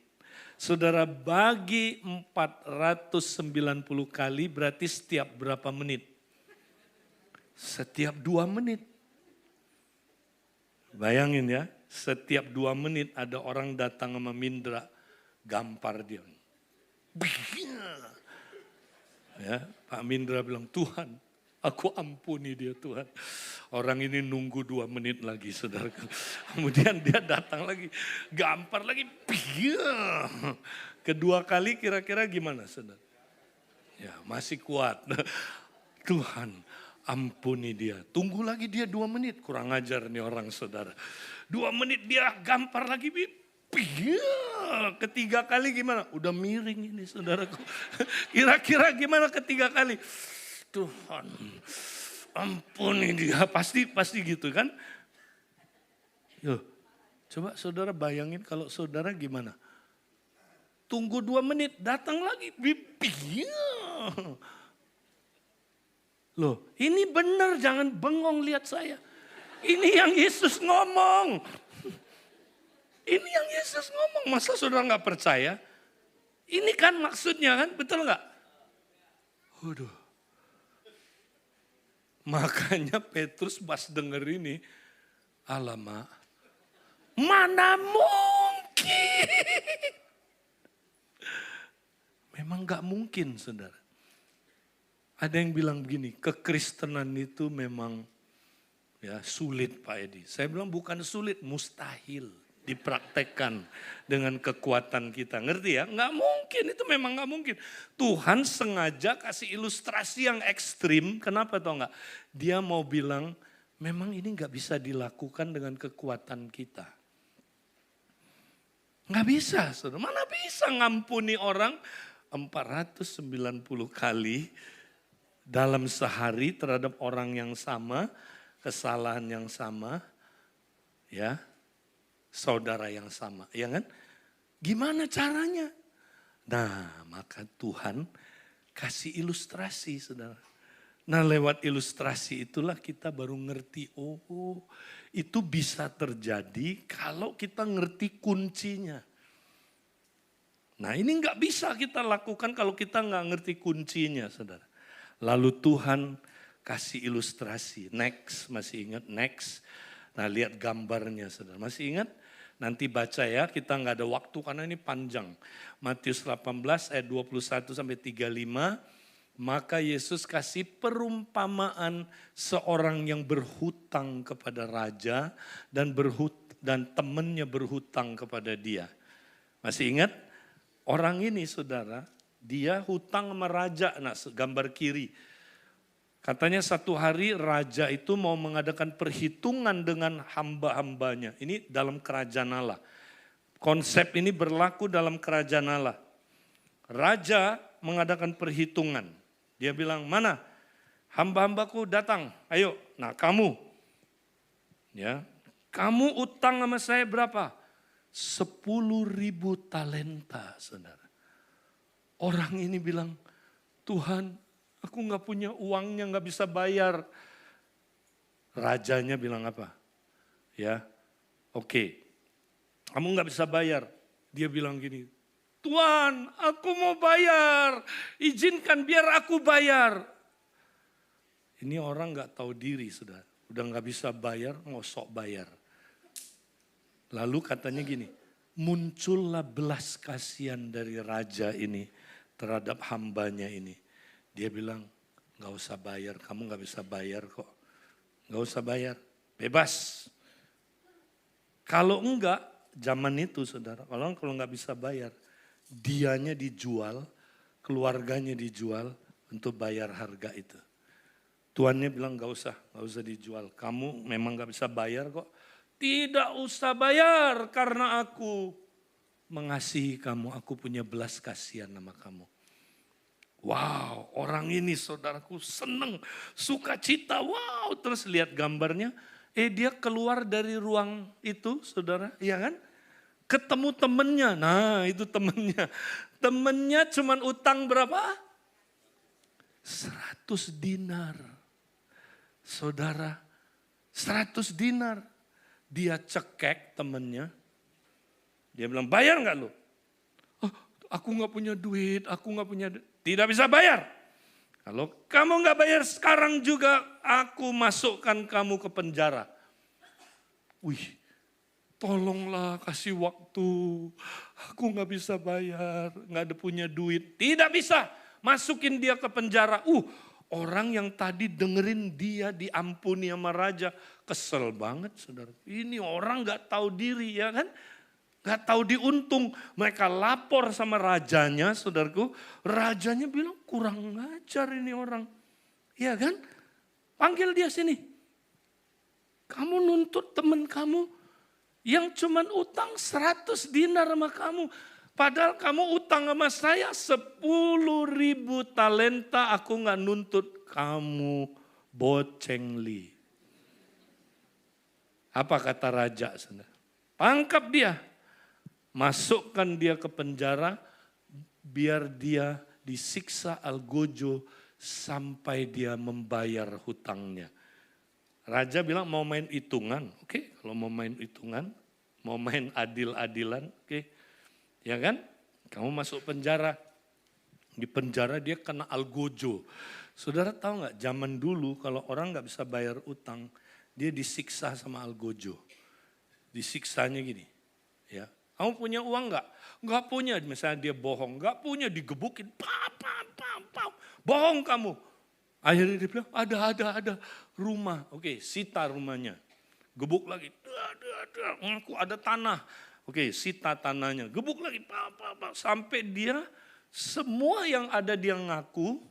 Saudara bagi 490 kali berarti setiap berapa menit? Setiap 2 menit. Bayangin ya, setiap 2 menit ada orang datang sama Mindra, gampar dia. Ya, Pak Mindra bilang, Tuhan, aku ampuni dia Tuhan. Orang ini nunggu 2 menit lagi saudara. Kemudian dia datang lagi, gampar lagi. Kedua kali kira-kira gimana saudara? Ya masih kuat. Tuhan ampuni dia. Tunggu lagi dia 2 menit. Kurang ajar nih orang saudara. 2 menit dia gampar lagi. Ketiga kali gimana? Udah miring ini saudaraku. Kira-kira gimana ketiga kali? Tuhan ampuni dia. Pasti gitu kan. Yo, coba saudara bayangin kalau saudara gimana. Tunggu 2 menit datang lagi. Loh ini benar jangan bengong lihat saya. Ini yang Yesus ngomong. Ini yang Yesus ngomong, masa saudara gak percaya? Ini kan maksudnya kan, betul gak? Waduh. Makanya Petrus pas denger ini, alamak, mana mungkin? Memang gak mungkin saudara. Ada yang bilang begini, kekristenan itu memang ya sulit Pak Edi. Saya bilang bukan sulit, mustahil dipraktekkan dengan kekuatan kita. Ngerti ya? Nggak mungkin, itu memang nggak mungkin. Tuhan sengaja kasih ilustrasi yang ekstrim. Kenapa tau nggak? Dia mau bilang, memang ini nggak bisa dilakukan dengan kekuatan kita. Nggak bisa, saudara. Mana bisa ngampuni orang 490 kali dalam sehari terhadap orang yang sama, kesalahan yang sama, ya. saudara yang sama, ya kan? Gimana caranya? Nah, maka Tuhan kasih ilustrasi, saudara. Nah, lewat ilustrasi itulah kita baru ngerti, oh itu bisa terjadi kalau kita ngerti kuncinya. Nah, ini nggak bisa kita lakukan kalau kita nggak ngerti kuncinya, saudara. Lalu Tuhan kasih ilustrasi. Next, masih ingat? Next. Nah, lihat gambarnya, saudara. Masih ingat? Nanti baca ya, kita nggak ada waktu karena ini panjang. Matius 18 ayat 21 sampai 35. Maka Yesus kasih perumpamaan seorang yang berhutang kepada raja dan temannya berhutang kepada dia. Masih ingat? Orang ini, saudara, dia hutang sama raja. Nah, gambar kiri. Katanya satu hari raja itu mau mengadakan perhitungan dengan hamba-hambanya. Ini dalam kerajaan Allah. Konsep ini berlaku dalam kerajaan Allah. Raja mengadakan perhitungan. Dia bilang, mana hamba-hambaku datang, ayo. Nah, kamu, ya, kamu utang sama saya berapa? 10.000 talenta, saudara. Orang ini bilang, Tuhan, aku nggak punya uangnya, nggak bisa bayar. Rajanya bilang apa? Ya, oke, kamu nggak bisa bayar. Dia bilang gini, Tuhan, aku mau bayar, izinkan biar aku bayar. Ini orang nggak tahu diri, saudara. Udah nggak bisa bayar, mau sok bayar. Lalu katanya gini, muncullah belas kasihan dari raja ini terhadap hambanya ini. Dia bilang, nggak usah bayar, kamu nggak bisa bayar kok. Nggak usah bayar, bebas. Kalau enggak, zaman itu saudara, kalau nggak bisa bayar, dianya dijual, keluarganya dijual untuk bayar harga itu. Tuannya bilang nggak usah dijual. Kamu memang nggak bisa bayar kok. Tidak usah bayar karena aku mengasihi kamu. Aku punya belas kasihan sama kamu. Wow, orang ini saudaraku seneng, sukacita. Wow, terus lihat gambarnya. Dia keluar dari ruang itu, saudara, iya kan? Ketemu temennya, nah itu temennya. Temennya cuman utang berapa? 100 dinar. Saudara, 100 dinar. Dia cekek temennya. Dia bilang, bayar gak lu? Oh, aku gak punya duit, Tidak bisa bayar. Kalau kamu gak bayar sekarang juga, aku masukkan kamu ke penjara. Wih. Tolonglah kasih waktu, aku gak bisa bayar, gak ada punya duit. Tidak bisa, masukin dia ke penjara. Orang yang tadi dengerin dia diampuni sama raja, kesel banget saudara. Ini orang gak tahu diri ya kan, gak tahu diuntung. Mereka lapor sama rajanya saudaraku, rajanya bilang kurang ngajar ini orang. Ya kan, panggil dia sini. Kamu nuntut teman kamu yang cuman utang 100 dinar sama kamu. Padahal kamu utang sama saya 10.000 talenta, aku gak nuntut kamu bocengli. Apa kata raja? Tangkap dia, masukkan dia ke penjara, biar dia disiksa algojo sampai dia membayar hutangnya. Raja bilang mau main hitungan, oke? Kalau mau main hitungan, mau main adil-adilan, oke? Ya kan? Kamu masuk penjara, di penjara dia kena algojo. Saudara tahu nggak? Zaman dulu kalau orang nggak bisa bayar utang, dia disiksa sama algojo. Disiksanya gini, ya. Kamu punya uang nggak? Nggak punya. Misalnya dia bohong, nggak punya, digebukin, bohong kamu. Akhirnya dia bilang, ada rumah. Oke, sita rumahnya. Gebuk lagi, aku ada tanah. Oke, sita tanahnya. Gebuk lagi, sampai dia semua yang ada dia ngaku.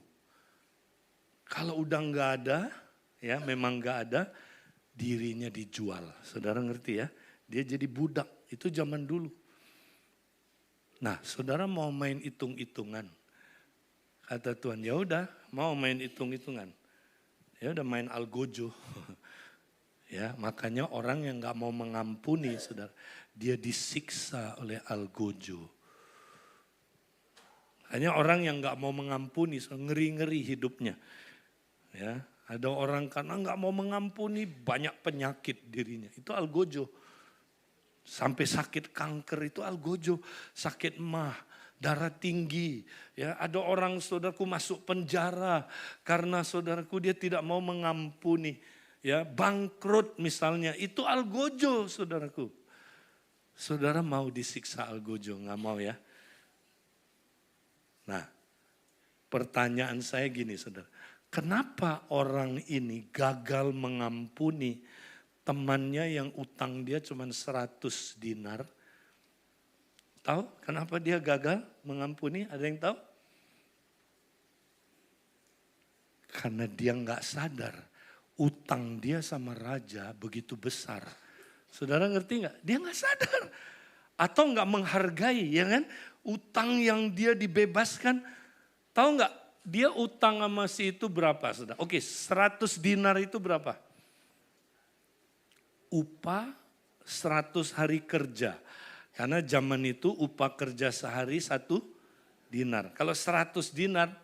Kalau udah nggak ada, ya memang nggak ada, dirinya dijual. Saudara ngerti ya? Dia jadi budak. Itu zaman dulu. Nah, saudara mau main hitung-hitungan. Kata Tuhan, ya udah, mau main hitung-hitungan. Ya udah main algojo. Ya, makanya orang yang nggak mau mengampuni, saudara, dia disiksa oleh algojo. Hanya orang yang nggak mau mengampuni, ngeri-ngeri hidupnya. Ya, ada orang karena nggak mau mengampuni banyak penyakit dirinya. Itu algojo. Sampai sakit kanker itu algojo, sakit mah, darah tinggi. Ya, ada orang saudaraku masuk penjara karena saudaraku dia tidak mau mengampuni. Ya, bangkrut misalnya, itu algojo saudaraku. Saudara mau disiksa algojo, nggak mau ya? Nah, pertanyaan saya gini saudara, kenapa orang ini gagal mengampuni temannya yang utang dia cuma 100 dinar? Tahu kenapa dia gagal mengampuni? Ada yang tahu? Karena dia nggak sadar utang dia sama raja begitu besar. Saudara ngerti nggak? Dia nggak sadar atau nggak menghargai, ya kan? Utang yang dia dibebaskan, tahu nggak? Dia utang sama si itu berapa, saudara? Oke, 100 dinar itu berapa? Upah 100 hari kerja. Karena zaman itu upah kerja sehari 1 dinar. Kalau 100 dinar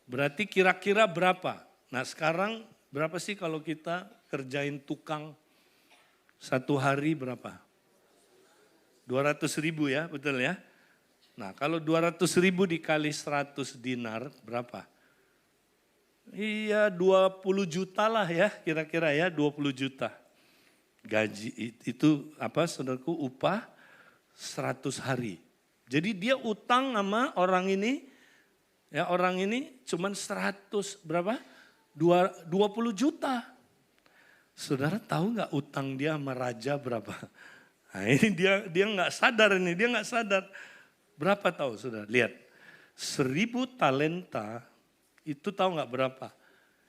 berarti kira-kira berapa? Nah sekarang berapa sih kalau kita kerjain tukang 1 hari berapa? 200.000 ya, betul ya? Nah kalau 200.000 dikali 100 dinar berapa? Iya 20 juta lah ya kira-kira ya, 20 juta. Gaji itu apa saudaraku, upah 100 hari. Jadi dia utang sama orang ini, ya orang ini cuman 100 berapa? 20 juta. Saudara tahu nggak utang dia sama raja berapa? Nah ini dia nggak sadar ini, dia nggak sadar. Berapa tahu saudara? Lihat, 1000 talenta itu tahu nggak berapa?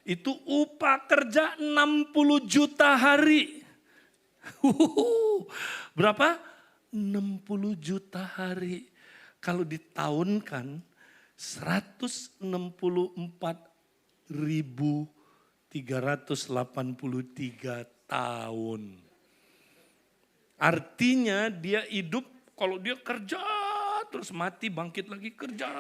Itu upah kerja 60 juta hari. Berapa? 60 juta hari. Kalau ditahunkan 164.383 tahun. Artinya dia hidup kalau dia kerja terus mati bangkit lagi kerja,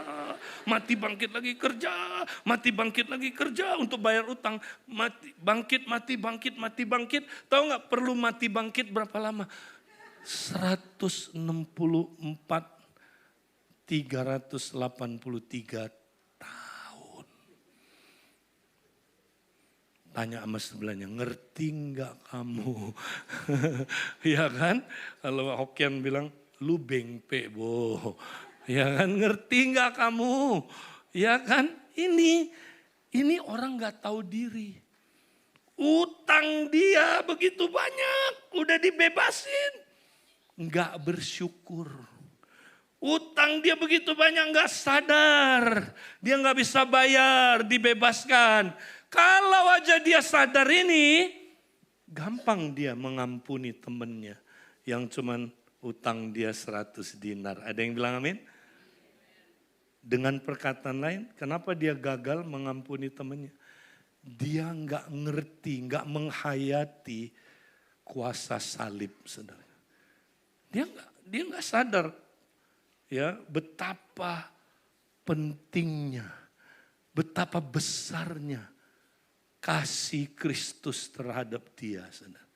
mati bangkit lagi kerja, mati bangkit lagi kerja untuk bayar utang, mati bangkit, mati bangkit, mati bangkit. Tahu nggak perlu mati bangkit berapa lama? 164.383 tahun. Tanya sama sebelahnya, ngerti nggak kamu? Ya kan? Kalau Hokkien bilang, lu bengpe bo. Ya kan, ngerti nggak kamu? Ya kan, ini orang nggak tahu diri. Utang dia begitu banyak, udah dibebasin. Nggak bersyukur. Utang dia begitu banyak, nggak sadar. Dia nggak bisa bayar, dibebaskan. Kalau aja dia sadar ini, gampang dia mengampuni temennya yang cuman utang dia 100 dinar. Ada yang bilang amin? Dengan perkataan lain, kenapa dia gagal mengampuni temannya? Dia nggak ngerti, nggak menghayati kuasa salib, saudara. Dia nggak sadar ya betapa pentingnya, betapa besarnya kasih Kristus terhadap dia, saudara,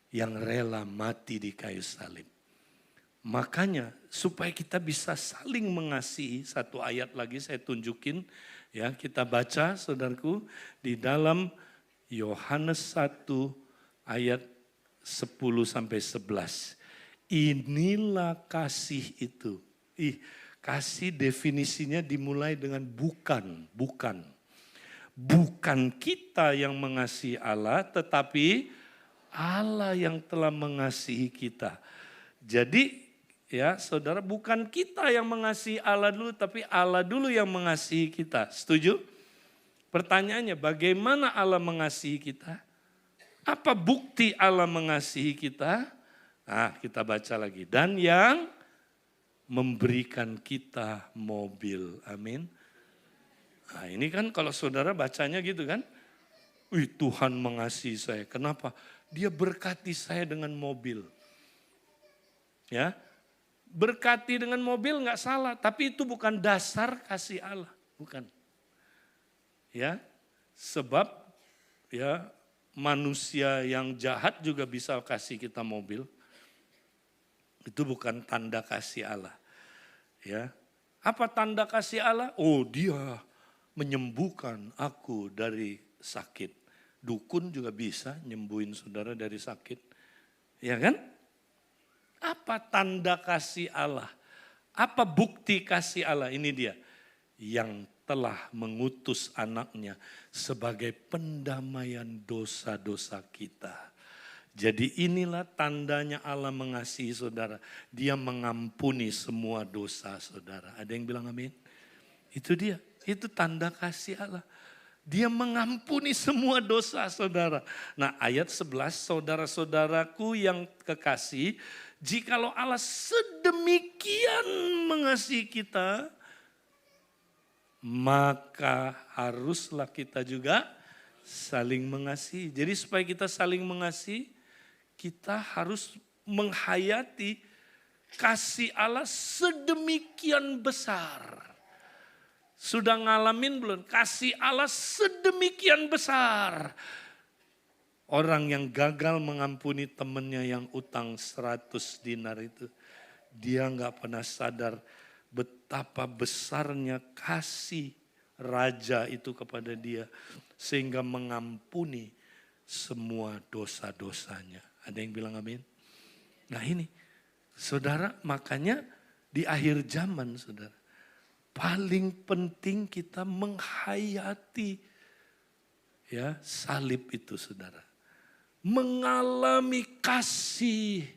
yang rela mati di kayu salib. Makanya supaya kita bisa saling mengasihi, satu ayat lagi saya tunjukin ya, kita baca saudaraku di dalam Yohanes 1 ayat 10 sampai 11. Inilah kasih itu. Kasih definisinya dimulai dengan bukan. Bukan kita yang mengasihi Allah, tetapi Allah yang telah mengasihi kita. Jadi ya saudara, bukan kita yang mengasihi Allah dulu, tapi Allah dulu yang mengasihi kita. Setuju? Pertanyaannya, bagaimana Allah mengasihi kita? Apa bukti Allah mengasihi kita? Nah, kita baca lagi. Dan yang memberikan kita mobil. Amin. Nah, ini kan kalau saudara bacanya gitu kan. Wih, Tuhan mengasihi saya. Kenapa? Dia berkati saya dengan mobil. Ya, berkati dengan mobil nggak salah, tapi itu bukan dasar kasih Allah, bukan. Ya, sebab ya manusia yang jahat juga bisa kasih kita mobil. Itu bukan tanda kasih Allah. Ya, apa tanda kasih Allah? Oh, dia menyembuhkan aku dari sakit. Dukun juga bisa nyembuhin saudara dari sakit. Ya kan? Apa tanda kasih Allah? Apa bukti kasih Allah? Ini dia. Yang telah mengutus anaknya sebagai pendamaian dosa-dosa kita. Jadi inilah tandanya Allah mengasihi saudara. Dia mengampuni semua dosa saudara. Ada yang bilang amin? Itu dia. Itu tanda kasih Allah. Dia mengampuni semua dosa saudara. Nah ayat 11, saudara-saudaraku yang kekasih, jikalau Allah sedemikian mengasihi kita, maka haruslah kita juga saling mengasihi. Jadi supaya kita saling mengasihi, kita harus menghayati kasih Allah sedemikian besar. Sudah ngalamin belum? Kasih Allah sedemikian besar. Orang yang gagal mengampuni temannya yang utang 100 dinar itu. Dia nggak pernah sadar betapa besarnya kasih raja itu kepada dia. Sehingga mengampuni semua dosa-dosanya. Ada yang bilang amin? Nah ini, saudara, makanya di akhir zaman saudara. Paling penting kita menghayati ya salib itu saudara. Mengalami kasih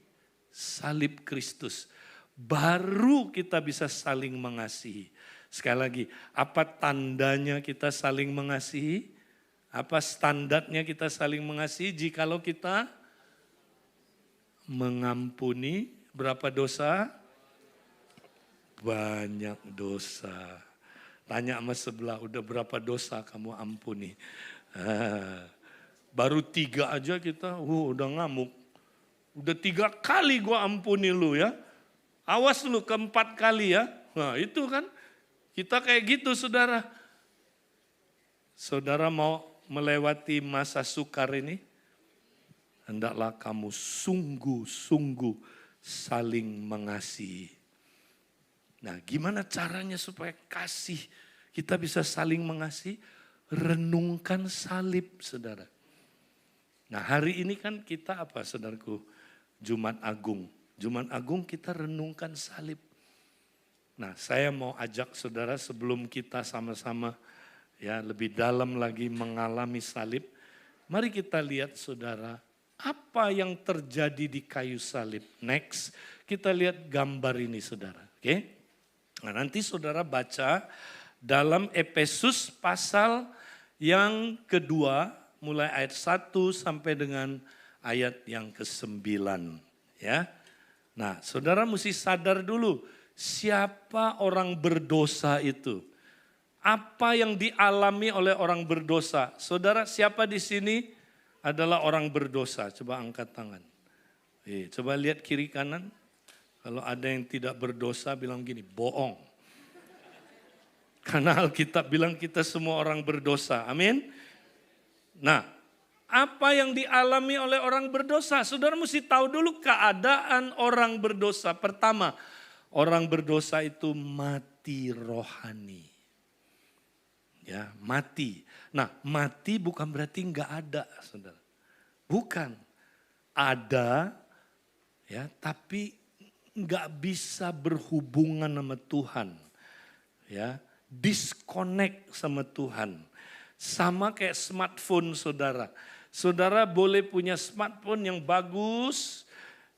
salib Kristus. Baru kita bisa saling mengasihi. Sekali lagi, apa tandanya kita saling mengasihi? Apa standarnya kita saling mengasihi? Jikalau kita mengampuni berapa dosa? Banyak dosa. Tanya sama sebelah, udah berapa dosa kamu ampuni? Baru 3 aja kita, udah ngamuk. Udah 3 kali gua ampuni lu ya. Awas lu ke-4 kali ya. Nah itu kan, kita kayak gitu saudara. Saudara mau melewati masa sukar ini, hendaklah kamu sungguh-sungguh saling mengasihi. Nah gimana caranya supaya kasih kita bisa saling mengasihi? Renungkan salib saudara. Nah hari ini kan kita apa saudaraku? Jumat Agung. Jumat Agung kita renungkan salib. Nah saya mau ajak saudara sebelum kita sama-sama ya lebih dalam lagi mengalami salib. Mari kita lihat saudara apa yang terjadi di kayu salib. Next kita lihat gambar ini saudara. Oke? Nah nanti saudara baca dalam Efesus pasal yang kedua mulai ayat 1 sampai dengan ayat yang ke-9 ya. Nah saudara mesti sadar dulu siapa orang berdosa itu. Apa yang dialami oleh orang berdosa. Saudara siapa di sini adalah orang berdosa? Coba angkat tangan. Coba lihat kiri kanan. Kalau ada yang tidak berdosa bilang gini, bohong. Karena Alkitab bilang kita semua orang berdosa. Amin. Nah, apa yang dialami oleh orang berdosa? Saudara mesti tahu dulu keadaan orang berdosa. Pertama, orang berdosa itu mati rohani. Ya, mati. Nah, mati bukan berarti enggak ada, saudara. Bukan. Ada, ya, tapi enggak bisa berhubungan sama Tuhan. Ya, disconnect sama Tuhan. Sama kayak smartphone saudara. Saudara boleh punya smartphone yang bagus,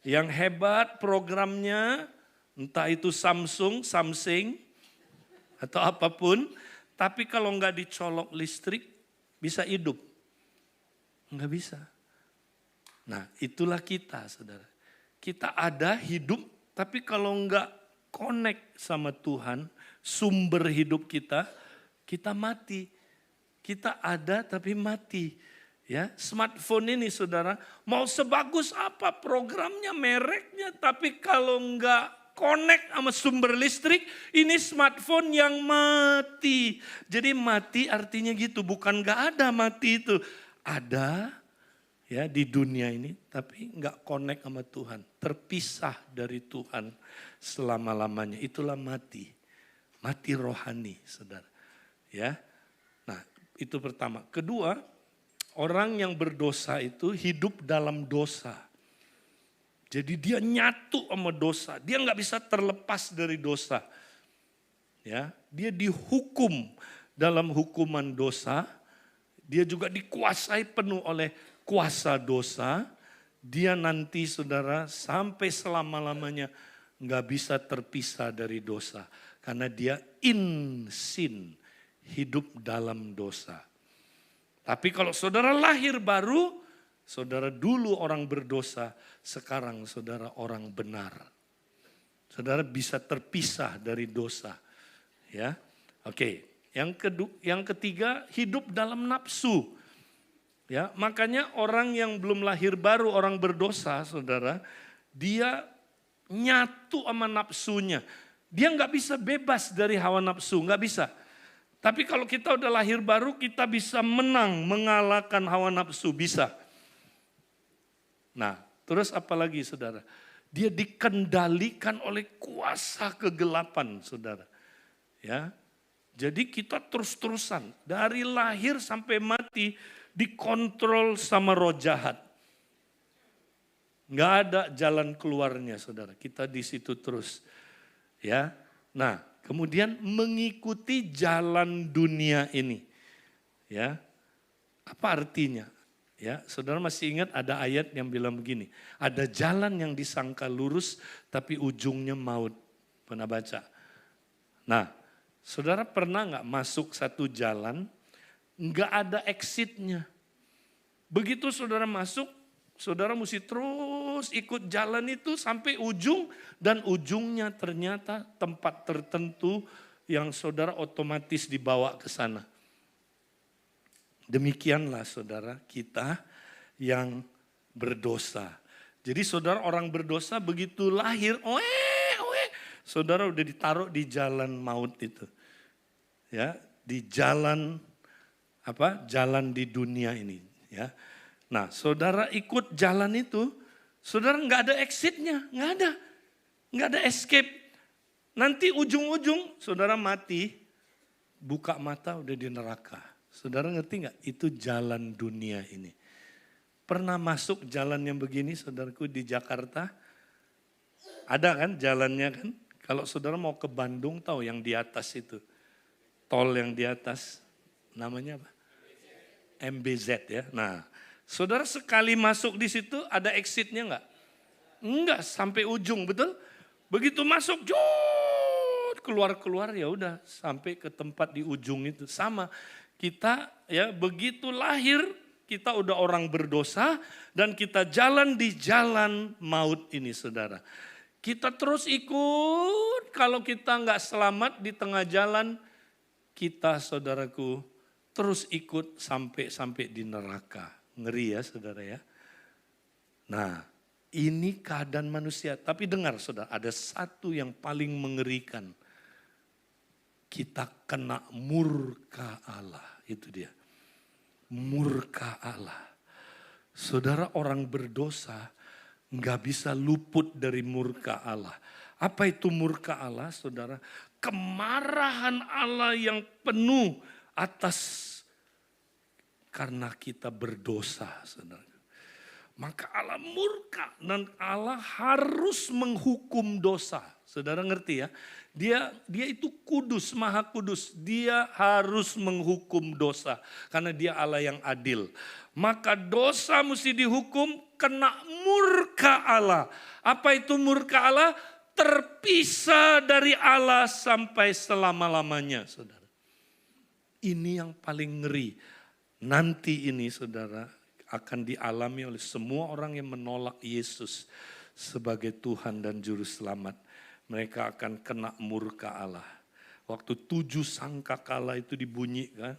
yang hebat programnya, entah itu Samsung, atau apapun. Tapi kalau enggak dicolok listrik, bisa hidup? Enggak bisa. Nah itulah kita saudara. Kita ada hidup, tapi kalau enggak connect sama Tuhan, sumber hidup kita, kita mati. Kita ada tapi mati. Ya, smartphone ini saudara, mau sebagus apa programnya, mereknya, tapi kalau enggak connect sama sumber listrik, ini smartphone yang mati. Jadi mati artinya gitu, bukan enggak ada mati itu. Ada ya di dunia ini, tapi enggak connect sama Tuhan. Terpisah dari Tuhan selama-lamanya, itulah mati. Mati rohani, saudara. Ya, nah itu pertama. Kedua, orang yang berdosa itu hidup dalam dosa. Jadi dia nyatu sama dosa. Dia nggak bisa terlepas dari dosa. Ya, dia dihukum dalam hukuman dosa. Dia juga dikuasai penuh oleh kuasa dosa. Dia nanti saudara sampai selama-lamanya nggak bisa terpisah dari dosa. Karena dia in sin, hidup dalam dosa. Tapi kalau saudara lahir baru, saudara dulu orang berdosa, sekarang saudara orang benar. Saudara bisa terpisah dari dosa. Ya, oke. Yang ketiga, hidup dalam nafsu. Ya, makanya orang yang belum lahir baru, orang berdosa, saudara, dia nyatu sama nafsunya. Dia nggak bisa bebas dari hawa nafsu, nggak bisa. Tapi kalau kita udah lahir baru, kita bisa menang, mengalahkan hawa nafsu, bisa. Nah, terus apa lagi saudara? Dia dikendalikan oleh kuasa kegelapan, saudara. Ya, jadi kita terus-terusan, dari lahir sampai mati, dikontrol sama roh jahat. Nggak ada jalan keluarnya, saudara. Kita di situ terus. Ya, nah. Kemudian mengikuti jalan dunia ini. Ya. Apa artinya? Ya, saudara masih ingat ada ayat yang bilang begini. Ada jalan yang disangka lurus tapi ujungnya maut. Pernah baca? Nah, saudara pernah nggak masuk satu jalan, nggak ada exitnya. Begitu saudara masuk, saudara mesti terus ikut jalan itu sampai ujung, dan ujungnya ternyata tempat tertentu yang saudara otomatis dibawa ke sana. Demikianlah saudara kita yang berdosa. Jadi saudara orang berdosa begitu lahir, saudara udah ditaruh di jalan maut itu. Ya, di jalan jalan di dunia ini, ya. Nah, saudara ikut jalan itu, saudara nggak ada exitnya, nggak ada escape. Nanti ujung-ujung saudara mati, buka mata udah di neraka. Saudara ngerti nggak? Itu jalan dunia ini. Pernah masuk jalan yang begini, saudaraku, di Jakarta? Ada kan jalannya kan? Kalau saudara mau ke Bandung, tahu yang di atas itu, tol yang di atas, namanya apa? MBZ ya. Nah, saudara sekali masuk di situ ada exitnya enggak? Enggak, sampai ujung, betul? Begitu masuk, keluar ya udah sampai ke tempat di ujung itu. Sama, kita ya begitu lahir kita udah orang berdosa dan kita jalan di jalan maut ini, saudara. Kita terus ikut, kalau kita enggak selamat di tengah jalan, kita saudaraku terus ikut sampai di neraka. Ngeri ya saudara ya. Nah, ini keadaan manusia. Tapi dengar saudara, ada satu yang paling mengerikan. Kita kena murka Allah, itu dia. Murka Allah. Saudara orang berdosa nggak bisa luput dari murka Allah. Apa itu murka Allah saudara? Kemarahan Allah yang penuh atas karena kita berdosa, saudara. Maka Allah murka dan Allah harus menghukum dosa. Saudara ngerti ya? Dia itu kudus, maha kudus. Dia harus menghukum dosa karena dia Allah yang adil. Maka dosa mesti dihukum, kena murka Allah. Apa itu murka Allah? Terpisah dari Allah sampai selama-lamanya, saudara. Ini yang paling ngeri. Nanti ini saudara akan dialami oleh semua orang yang menolak Yesus sebagai Tuhan dan Juru Selamat. Mereka akan kena murka Allah. Waktu 7 sangkakala itu dibunyikan,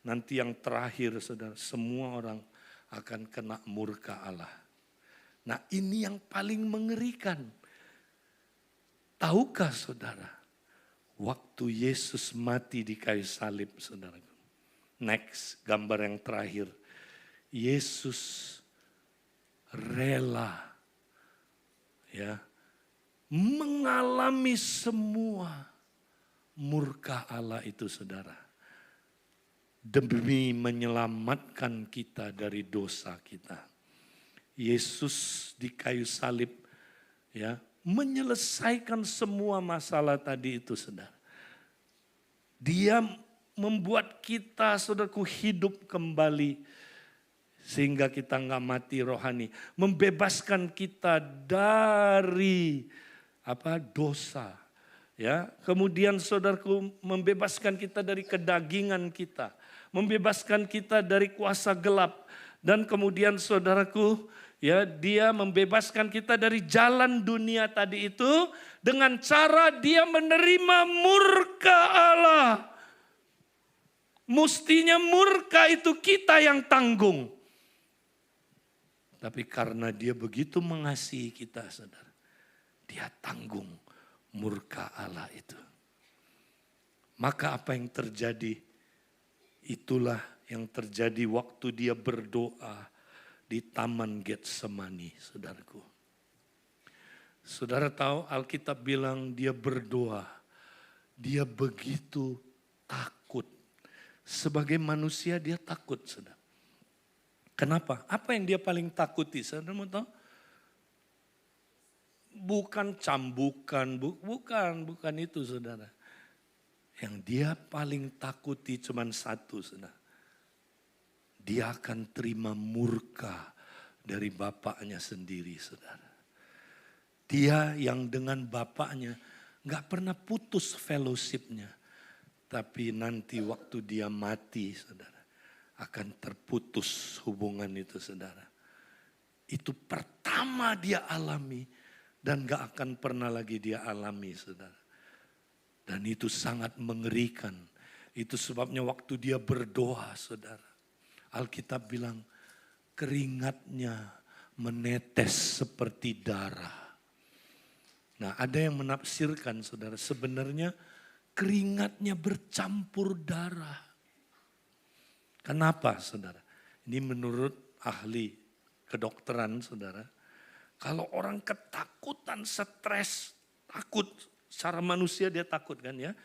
nanti yang terakhir saudara, semua orang akan kena murka Allah. Nah, ini yang paling mengerikan. Tahukah saudara, waktu Yesus mati di kayu salib, saudara. Next, gambar yang terakhir. Yesus rela mengalami semua murka Allah itu, saudara. Demi menyelamatkan kita dari dosa kita. Yesus di kayu salib menyelesaikan semua masalah tadi itu, saudara. Dia membuat kita, saudaraku, hidup kembali sehingga kita nggak mati rohani. Membebaskan kita dari dosa. Kemudian saudaraku, membebaskan kita dari kedagingan kita. Membebaskan kita dari kuasa gelap. Dan kemudian saudaraku, dia membebaskan kita dari jalan dunia tadi itu dengan cara dia menerima murka Allah. Mestinya murka itu kita yang tanggung. Tapi karena dia begitu mengasihi kita, saudara, dia tanggung murka Allah itu. Maka apa yang terjadi? Itulah yang terjadi waktu dia berdoa di Taman Getsemani, saudaraku. Saudara tahu Alkitab bilang dia berdoa, dia begitu takut. Sebagai manusia dia takut, saudara. Kenapa? Apa yang dia paling takuti? Saudara mau tahu? Bukan cambukan, bukan itu, saudara. Yang dia paling takuti cuma satu, saudara. Dia akan terima murka dari bapaknya sendiri, saudara. Dia yang dengan bapaknya gak pernah putus fellowship-nya. Tapi nanti waktu dia mati, saudara, akan terputus hubungan itu, saudara. Itu pertama dia alami dan gak akan pernah lagi dia alami, saudara. Dan itu sangat mengerikan. Itu sebabnya waktu dia berdoa, saudara. Alkitab bilang keringatnya menetes seperti darah. Nah, ada yang menafsirkan, saudara, sebenarnya keringatnya bercampur darah. Kenapa, saudara? Ini menurut ahli kedokteran, saudara. Kalau orang ketakutan, stres, takut, secara manusia dia takut kan ya.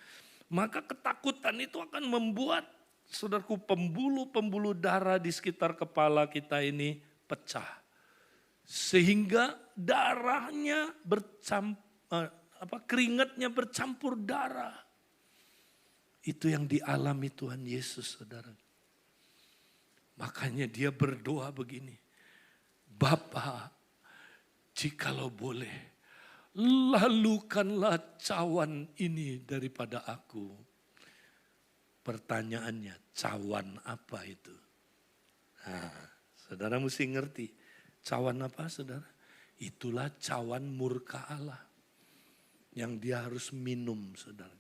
Maka ketakutan itu akan membuat, saudaraku, pembuluh-pembuluh darah di sekitar kepala kita ini pecah. Sehingga darahnya keringatnya bercampur darah. Itu yang dialami Tuhan Yesus, saudara. Makanya dia berdoa begini. Bapa, jikalau boleh, lalukanlah cawan ini daripada aku. Pertanyaannya, cawan apa itu? Nah, saudara mesti ngerti. Cawan apa, saudara? Itulah cawan murka Allah. Yang dia harus minum, saudara.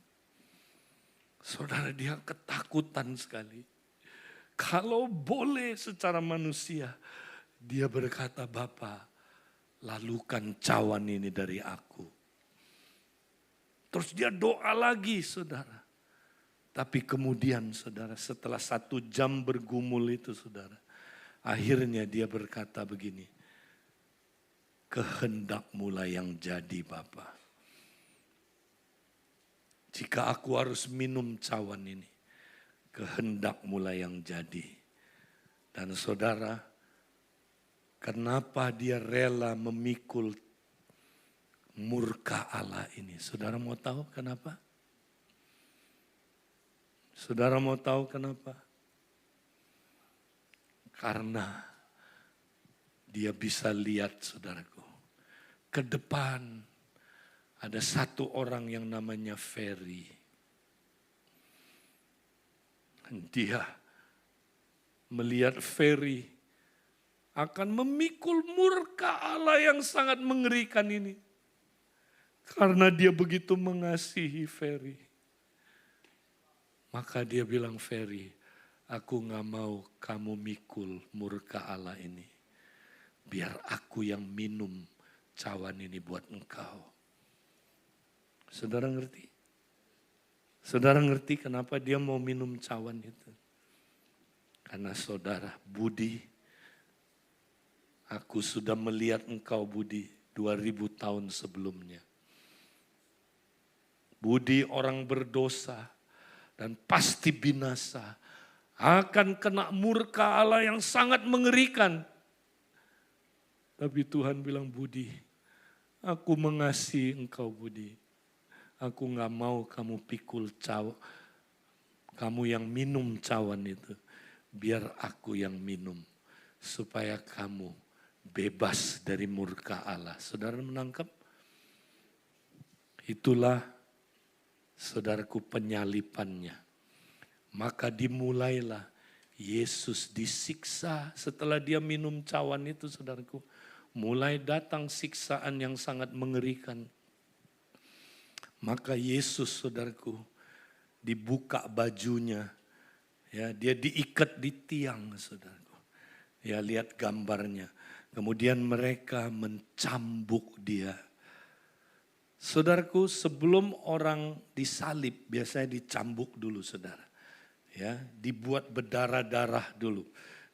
Saudara, dia ketakutan sekali. Kalau boleh secara manusia, dia berkata, Bapa, lalukan cawan ini dari aku. Terus dia doa lagi, saudara. Tapi kemudian, saudara, setelah 1 jam bergumul itu, saudara, akhirnya dia berkata begini, kehendak-Mu lah yang jadi, Bapa. Jika aku harus minum cawan ini, kehendak-Mu lah yang jadi. Dan saudara, kenapa dia rela memikul murka Allah ini? Saudara mau tahu kenapa? Saudara mau tahu kenapa? Karena dia bisa lihat, saudaraku, ke depan ada satu orang yang namanya Ferry. Dia melihat Ferry akan memikul murka Allah yang sangat mengerikan ini. Karena dia begitu mengasihi Ferry. Maka dia bilang, Ferry, Aku gak mau kamu mikul murka Allah ini. Biar aku yang minum cawan ini buat engkau. Saudara ngerti? Saudara ngerti kenapa dia mau minum cawan itu? Karena saudara, Budi, aku sudah melihat engkau Budi 2000 tahun sebelumnya. Budi orang berdosa dan pasti binasa. Akan kena murka Allah yang sangat mengerikan. Tapi Tuhan bilang, Budi, aku mengasihi engkau Budi. Aku gak mau kamu pikul cawan, kamu yang minum cawan itu. Biar aku yang minum, supaya kamu bebas dari murka Allah. Saudara menangkap? Itulah saudaraku penyalipannya. Maka dimulailah Yesus disiksa setelah dia minum cawan itu saudaraku. Mulai datang siksaan yang sangat mengerikan. Maka Yesus saudaraku dibuka bajunya. Ya, dia diikat di tiang saudaraku. Ya, lihat gambarnya. Kemudian mereka mencambuk dia. Saudaraku, sebelum orang disalib biasanya dicambuk dulu saudara. Ya, dibuat berdarah-darah dulu,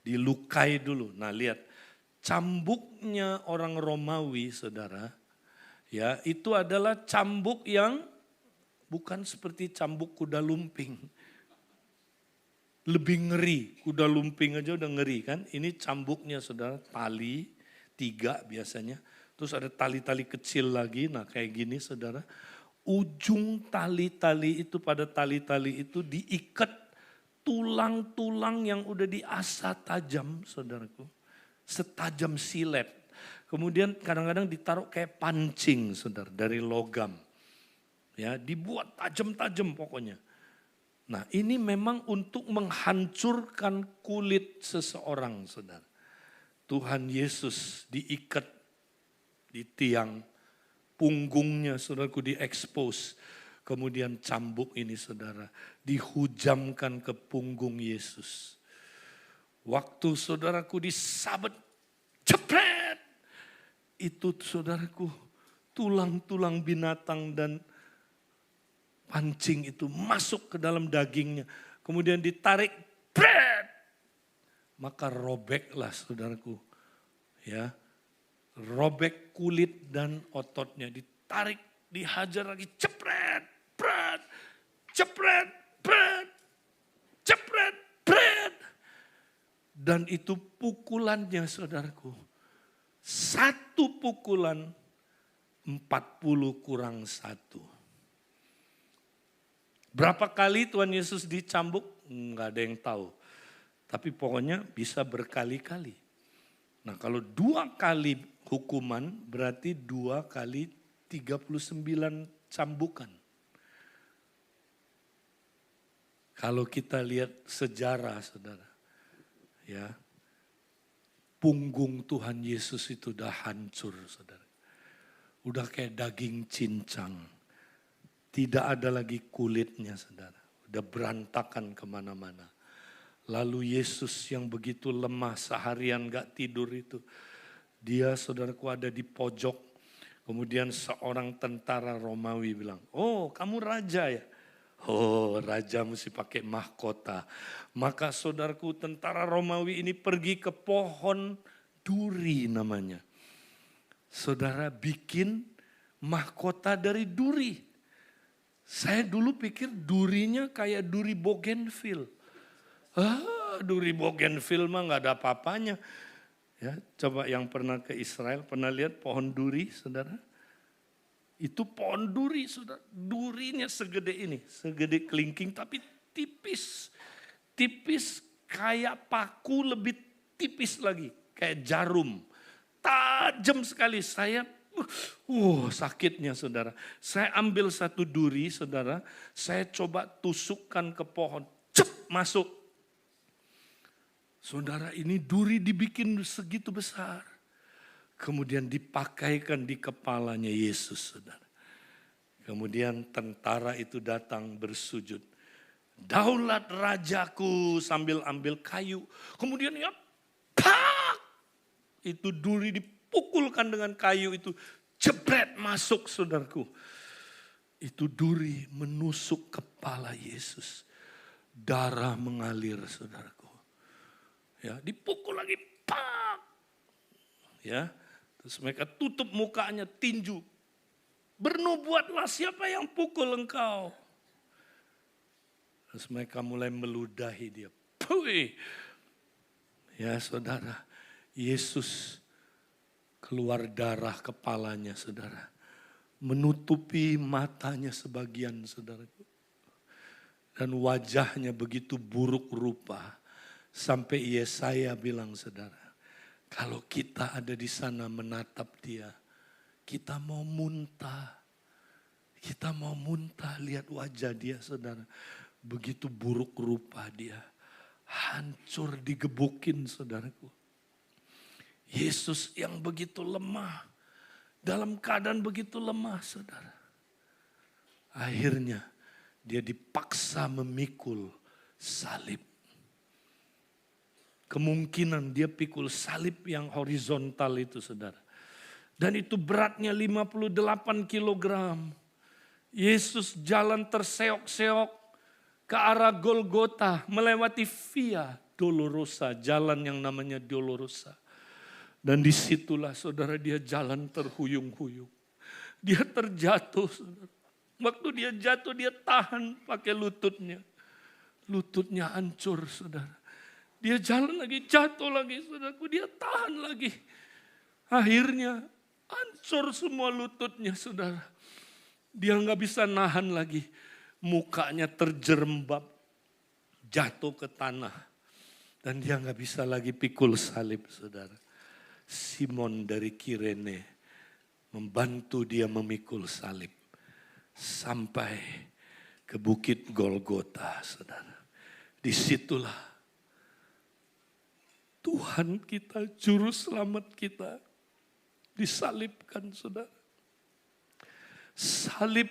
dilukai dulu. Nah, lihat cambuknya orang Romawi saudara. Ya, itu adalah cambuk yang bukan seperti cambuk kuda lumping. Lebih ngeri, kuda lumping aja udah ngeri kan. Ini cambuknya saudara, tali 3 biasanya. Terus ada tali-tali kecil lagi, nah kayak gini saudara. Ujung tali-tali itu, pada tali-tali itu diikat tulang-tulang yang udah diasah tajam saudaraku. Setajam silet. Kemudian kadang-kadang ditaruh kayak pancing saudara, dari logam. Ya, dibuat tajam-tajam pokoknya. Nah, ini memang untuk menghancurkan kulit seseorang saudara. Tuhan Yesus diikat di tiang, punggungnya saudaraku diekspos. Kemudian cambuk ini saudara dihujamkan ke punggung Yesus. Waktu saudaraku disabet, jepret. Itu saudaraku tulang-tulang binatang dan pancing itu masuk ke dalam dagingnya. Kemudian ditarik, bret. Maka robeklah saudaraku. Ya, robek kulit dan ototnya. Ditarik, dihajar lagi, cepret, bret, cepret, bret, cepret, bret. Dan itu pukulannya saudaraku. 1 pukulan 40 kurang 1. Berapa kali Tuhan Yesus dicambuk? Enggak ada yang tahu. Tapi pokoknya bisa berkali-kali. Nah, kalau 2 kali hukuman berarti 2 kali 39 cambukan. Kalau kita lihat sejarah saudara. Ya, punggung Tuhan Yesus itu udah hancur saudara. Udah kayak daging cincang. Tidak ada lagi kulitnya saudara. Udah berantakan kemana-mana. Lalu Yesus yang begitu lemah seharian gak tidur itu. Dia saudaraku ada di pojok. Kemudian seorang tentara Romawi bilang, oh kamu raja ya? Oh raja mesti pakai mahkota. Maka saudaraku tentara Romawi ini pergi ke pohon duri namanya. Saudara bikin mahkota dari duri. Saya dulu pikir durinya kayak duri bougainville. Duri bougainville mah gak ada apa-apanya. Ya, coba yang pernah ke Israel, pernah lihat pohon duri saudara? Itu pohon duri saudara, durinya segede ini, segede kelingking tapi tipis. Tipis kayak paku, lebih tipis lagi, kayak jarum. Tajam sekali, saya sakitnya saudara. Saya ambil satu duri saudara, saya coba tusukkan ke pohon, cep masuk. Saudara ini duri dibikin segitu besar. Kemudian dipakaikan di kepalanya Yesus saudara. Kemudian tentara itu datang bersujud. daulat rajaku, sambil ambil kayu. Kemudian ya, pak! Itu duri dipukulkan dengan kayu itu, jebret masuk saudaraku. Itu duri menusuk kepala Yesus. Darah mengalir saudaraku. Ya, dipukul lagi, pak! Ya, terus mereka tutup mukanya, tinju. Bernubuatlah, siapa yang pukul engkau? Terus mereka mulai meludahi dia. Puih. Ya saudara, Yesus keluar darah kepalanya saudara. Menutupi matanya sebagian saudaraku. Dan wajahnya begitu buruk rupa. Sampai Yesaya bilang saudara, kalau kita ada di sana menatap dia, kita mau muntah. Kita mau muntah lihat wajah dia saudara. Begitu buruk rupa dia. Hancur digebukin saudaraku. Yesus yang begitu lemah. Dalam keadaan begitu lemah saudara. Akhirnya dia dipaksa memikul salib. Kemungkinan dia pikul salib yang horizontal itu saudara. Dan itu beratnya 58 kilogram. Yesus jalan terseok-seok ke arah Golgota, melewati Via Dolorosa, jalan yang namanya Dolorosa. Dan disitulah saudara dia jalan terhuyung-huyung. Dia terjatuh saudara. Waktu dia jatuh dia tahan pakai lututnya. Lututnya hancur saudara. Dia jalan lagi, jatuh lagi saudaraku, dia tahan lagi. Akhirnya hancur semua lututnya saudara. Dia nggak bisa nahan lagi. Mukanya terjerembab, jatuh ke tanah. Dan dia nggak bisa lagi pikul salib saudara. Simon dari Kirene membantu dia memikul salib. Sampai ke bukit Golgota saudara. Disitulah Tuhan kita, juru selamat kita disalibkan saudara. Salib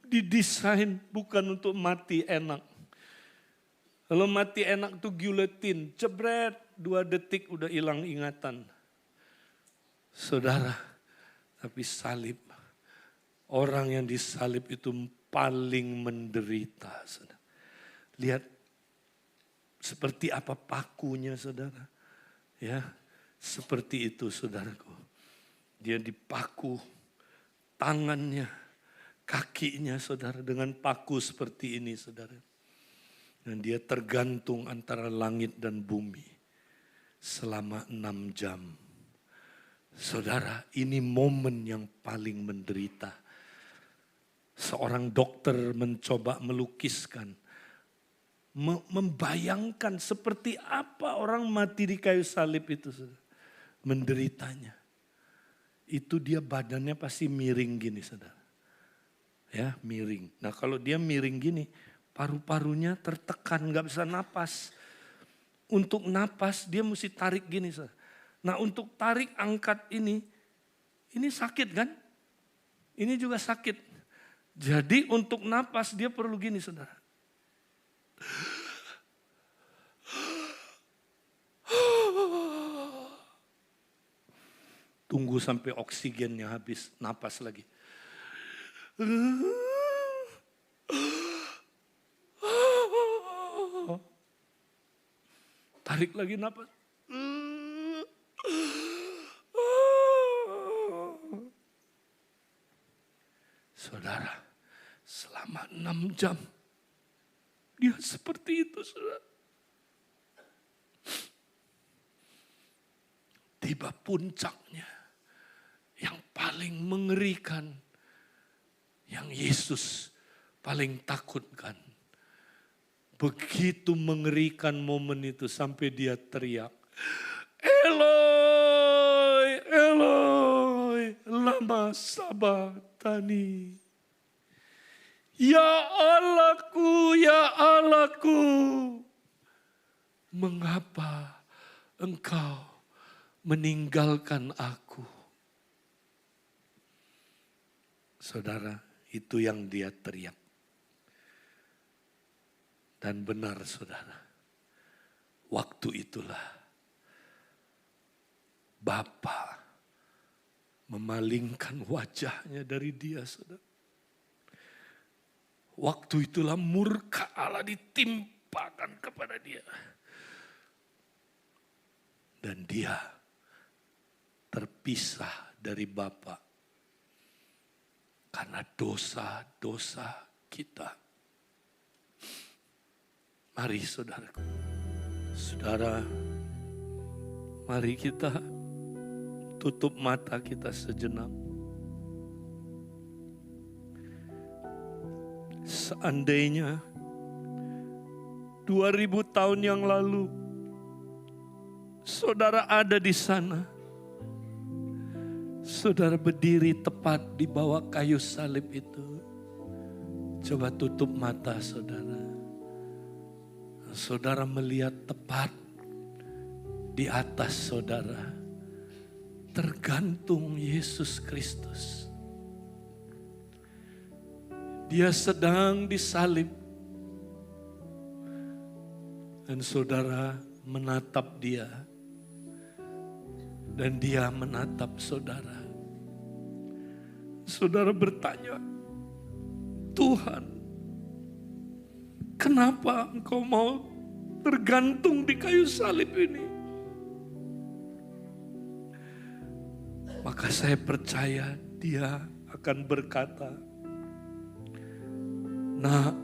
didesain bukan untuk mati enak. Kalau mati enak tuh guillotine, jebret 2 detik udah hilang ingatan. Saudara, tapi salib, orang yang disalib itu paling menderita. Saudara. Lihat seperti apa pakunya saudara. Ya, seperti itu saudaraku. Dia dipaku tangannya, kakinya saudara dengan paku seperti ini saudara. Dan dia tergantung antara langit dan bumi selama 6 jam. Saudara, ini momen yang paling menderita. Seorang dokter mencoba melukiskan, membayangkan seperti apa orang mati di kayu salib itu. Saudara. Menderitanya. Itu dia badannya pasti miring gini saudara. Ya miring. Nah kalau dia miring gini, paru-parunya tertekan, gak bisa napas. Untuk napas dia mesti tarik gini saudara. Nah untuk tarik angkat ini sakit kan? Ini juga sakit. Jadi untuk napas dia perlu gini saudara. Tunggu sampai oksigennya habis, napas lagi. Tarik lagi napas. Saudara, selama 6 jam dia seperti itu saudara. Tiba puncaknya yang paling mengerikan, yang Yesus paling takutkan. Begitu mengerikan momen itu sampai dia teriak, Eloi, Eloi, lama sabachthani. Ya Allahku, mengapa engkau meninggalkan aku? Saudara, itu yang dia teriak. Dan benar saudara, waktu itulah Bapa memalingkan wajahnya dari dia saudara. Waktu itulah murka Allah ditimpakan kepada dia. Dan dia terpisah dari Bapa karena dosa-dosa kita. Mari saudaraku, saudara, mari kita tutup mata kita sejenak. Seandainya 2000 tahun yang lalu saudara ada di sana, saudara berdiri tepat di bawah kayu salib itu. Coba tutup mata saudara. Saudara melihat tepat di atas saudara tergantung Yesus Kristus. Dia sedang disalib. Dan saudara menatap dia. Dan dia menatap saudara. Saudara bertanya, Tuhan, kenapa engkau mau tergantung di kayu salib ini? Maka saya percaya dia akan berkata, Nak,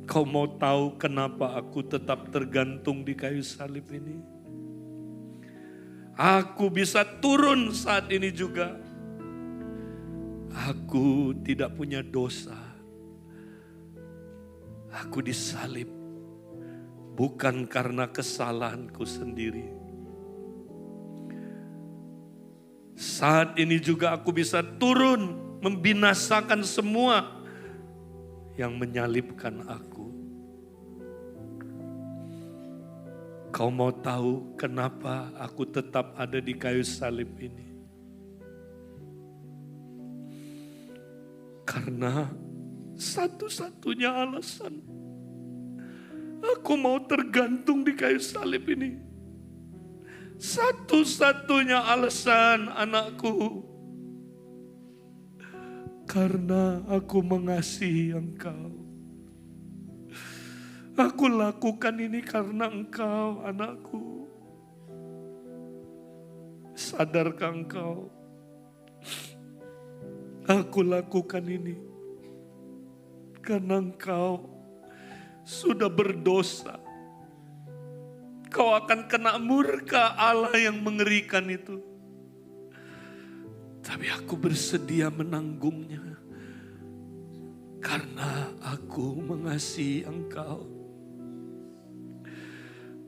kau mau tahu kenapa aku tetap tergantung di kayu salib ini? Aku bisa turun saat ini juga. Aku tidak punya dosa. Aku disalib bukan karena kesalahanku sendiri. Saat ini juga aku bisa turun membinasakan semua yang menyalibkan aku. Kau mau tahu kenapa aku tetap ada di kayu salib ini? Karena satu-satunya alasan aku mau tergantung di kayu salib ini. Satu-satunya alasan anakku. Karena aku mengasihi engkau. Aku lakukan ini karena engkau anakku. Sadarkah engkau? Aku lakukan ini karena engkau sudah berdosa. Kau akan kena murka Allah yang mengerikan itu. Tapi aku bersedia menanggungnya. Karena aku mengasihi engkau.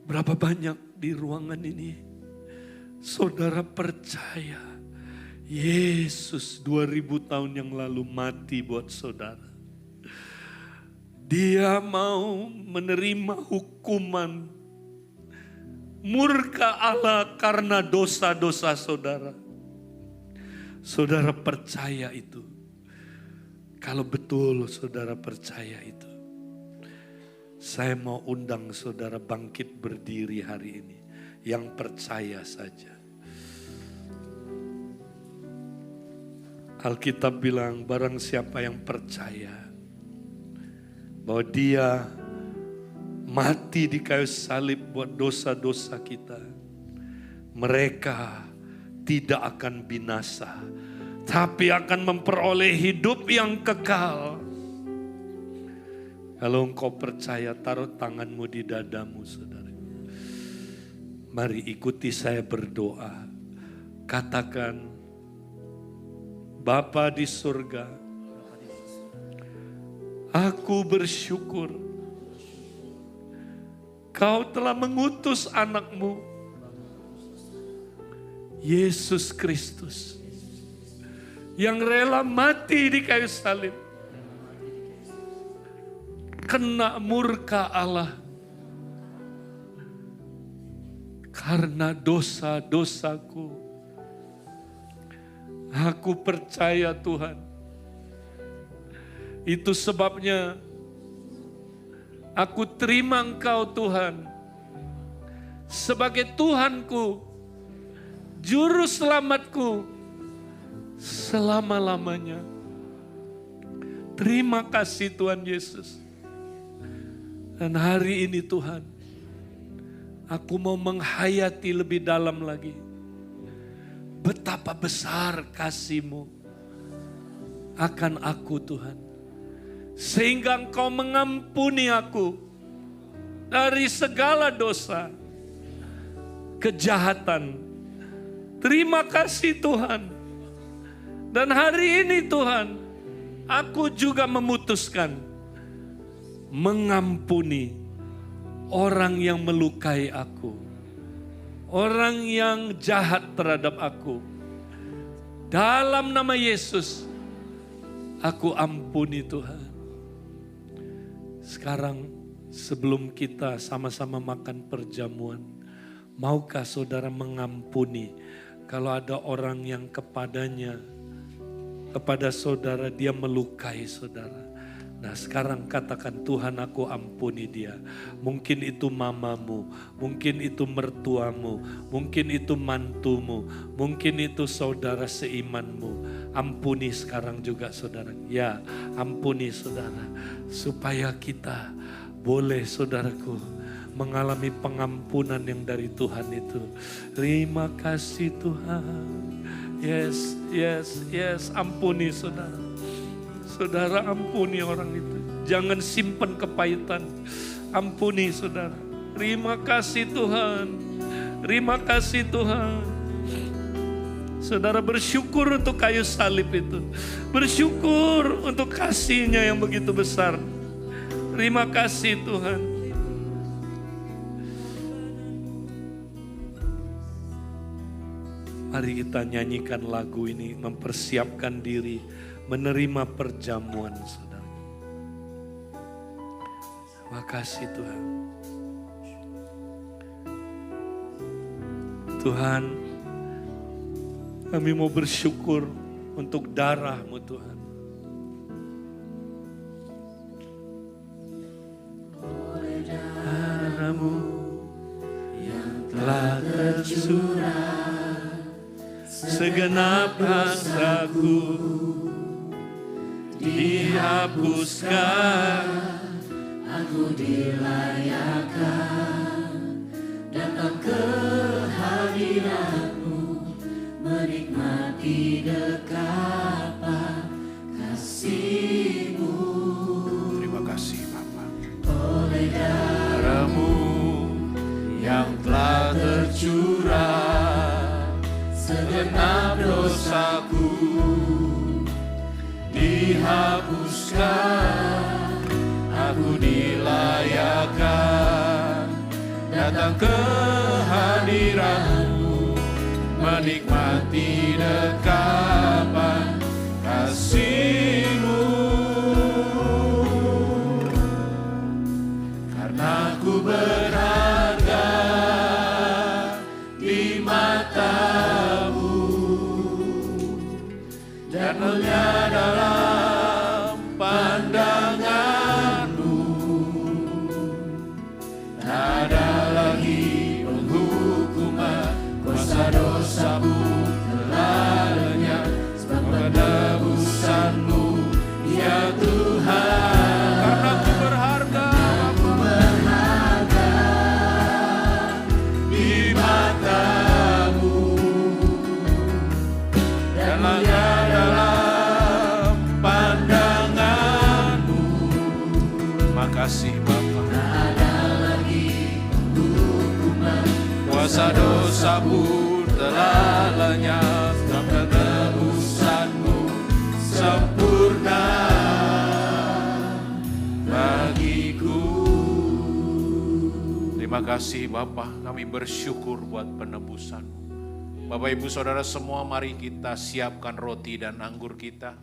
Berapa banyak di ruangan ini saudara percaya Yesus 2000 tahun yang lalu mati buat saudara. Dia mau menerima hukuman murka Allah karena dosa-dosa saudara. Saudara percaya itu. Kalau betul saudara percaya itu, saya mau undang saudara bangkit berdiri hari ini. Yang percaya saja. Alkitab bilang barang siapa yang percaya bahwa dia mati di kayu salib buat dosa-dosa kita, mereka tidak akan binasa, tapi akan memperoleh hidup yang kekal. Kalau engkau percaya, taruh tanganmu di dadamu, saudara. Mari ikuti saya berdoa. Katakan, Bapa di surga, aku bersyukur Kau telah mengutus anakmu, Yesus Kristus, yang rela mati di kayu salib, kena murka Allah karena dosa-dosaku. Aku percaya Tuhan, itu sebabnya Aku terima Engkau Tuhan sebagai Tuhanku, Juru Selamatku selama-lamanya. Terima kasih Tuhan Yesus. Dan hari ini Tuhan, aku mau menghayati lebih dalam lagi betapa besar kasih-Mu akan aku Tuhan. Sehingga Engkau mengampuni aku dari segala dosa, kejahatan. Terima kasih Tuhan. Dan hari ini Tuhan, aku juga memutuskan mengampuni orang yang melukai aku. Orang yang jahat terhadap aku. Dalam nama Yesus, aku ampuni Tuhan. Sekarang sebelum kita sama-sama makan perjamuan, maukah saudara mengampuni kalau ada orang yang kepada saudara dia melukai saudara. Nah sekarang katakan, Tuhan aku ampuni dia. Mungkin itu mamamu, mungkin itu mertuamu, mungkin itu mantumu, mungkin itu saudara seimanmu. Ampuni sekarang juga saudara. Ya ampuni saudara. Supaya kita boleh saudaraku mengalami pengampunan yang dari Tuhan itu. Terima kasih Tuhan. Yes, yes, yes. Ampuni saudara. Saudara ampuni orang itu. Jangan simpan kepahitan. Ampuni saudara. Terima kasih Tuhan. Terima kasih Tuhan. Saudara bersyukur untuk kayu salib itu. Bersyukur untuk kasih-Nya yang begitu besar. Terima kasih Tuhan. Mari kita nyanyikan lagu ini, mempersiapkan diri menerima perjamuan saudara. Terima kasih Tuhan. Tuhan, kami mau bersyukur untuk darah-Mu Tuhan. Darah-Mu yang telah tercurah, segenap dosaku dihapuskan, aku dilayakkan datang ke hadirat-Mu, menikmati dekatan kasih-Mu. Terima kasih Bapa. Oleh darah-Mu yang telah tercurah, segenap dosaku dihapuskan, aku dilayakkan datang ke hadirat-Mu, menikmati dekapan kasih-Mu. Karena ku berharga di mata-Mu dan mulia dalam pandangan-Mu. Tak ada lagi penghukuman, kuasa dosa-Mu telah lenyap, sebab penebusan-Mu ya Tuhan. Karena ku berharga, aku berharga di mata-Mu dan mulia dalam pandangan-Mu. Makasih Bapa. Tak ada lagi penghukuman, kuasa dosa-Mu telah lenyap, sebab penebusan-Mu sempurna bagiku. Terima kasih Bapa, kami bersyukur buat penebusan-Mu. Bapak Ibu Saudara semua, mari kita siapkan roti dan anggur kita.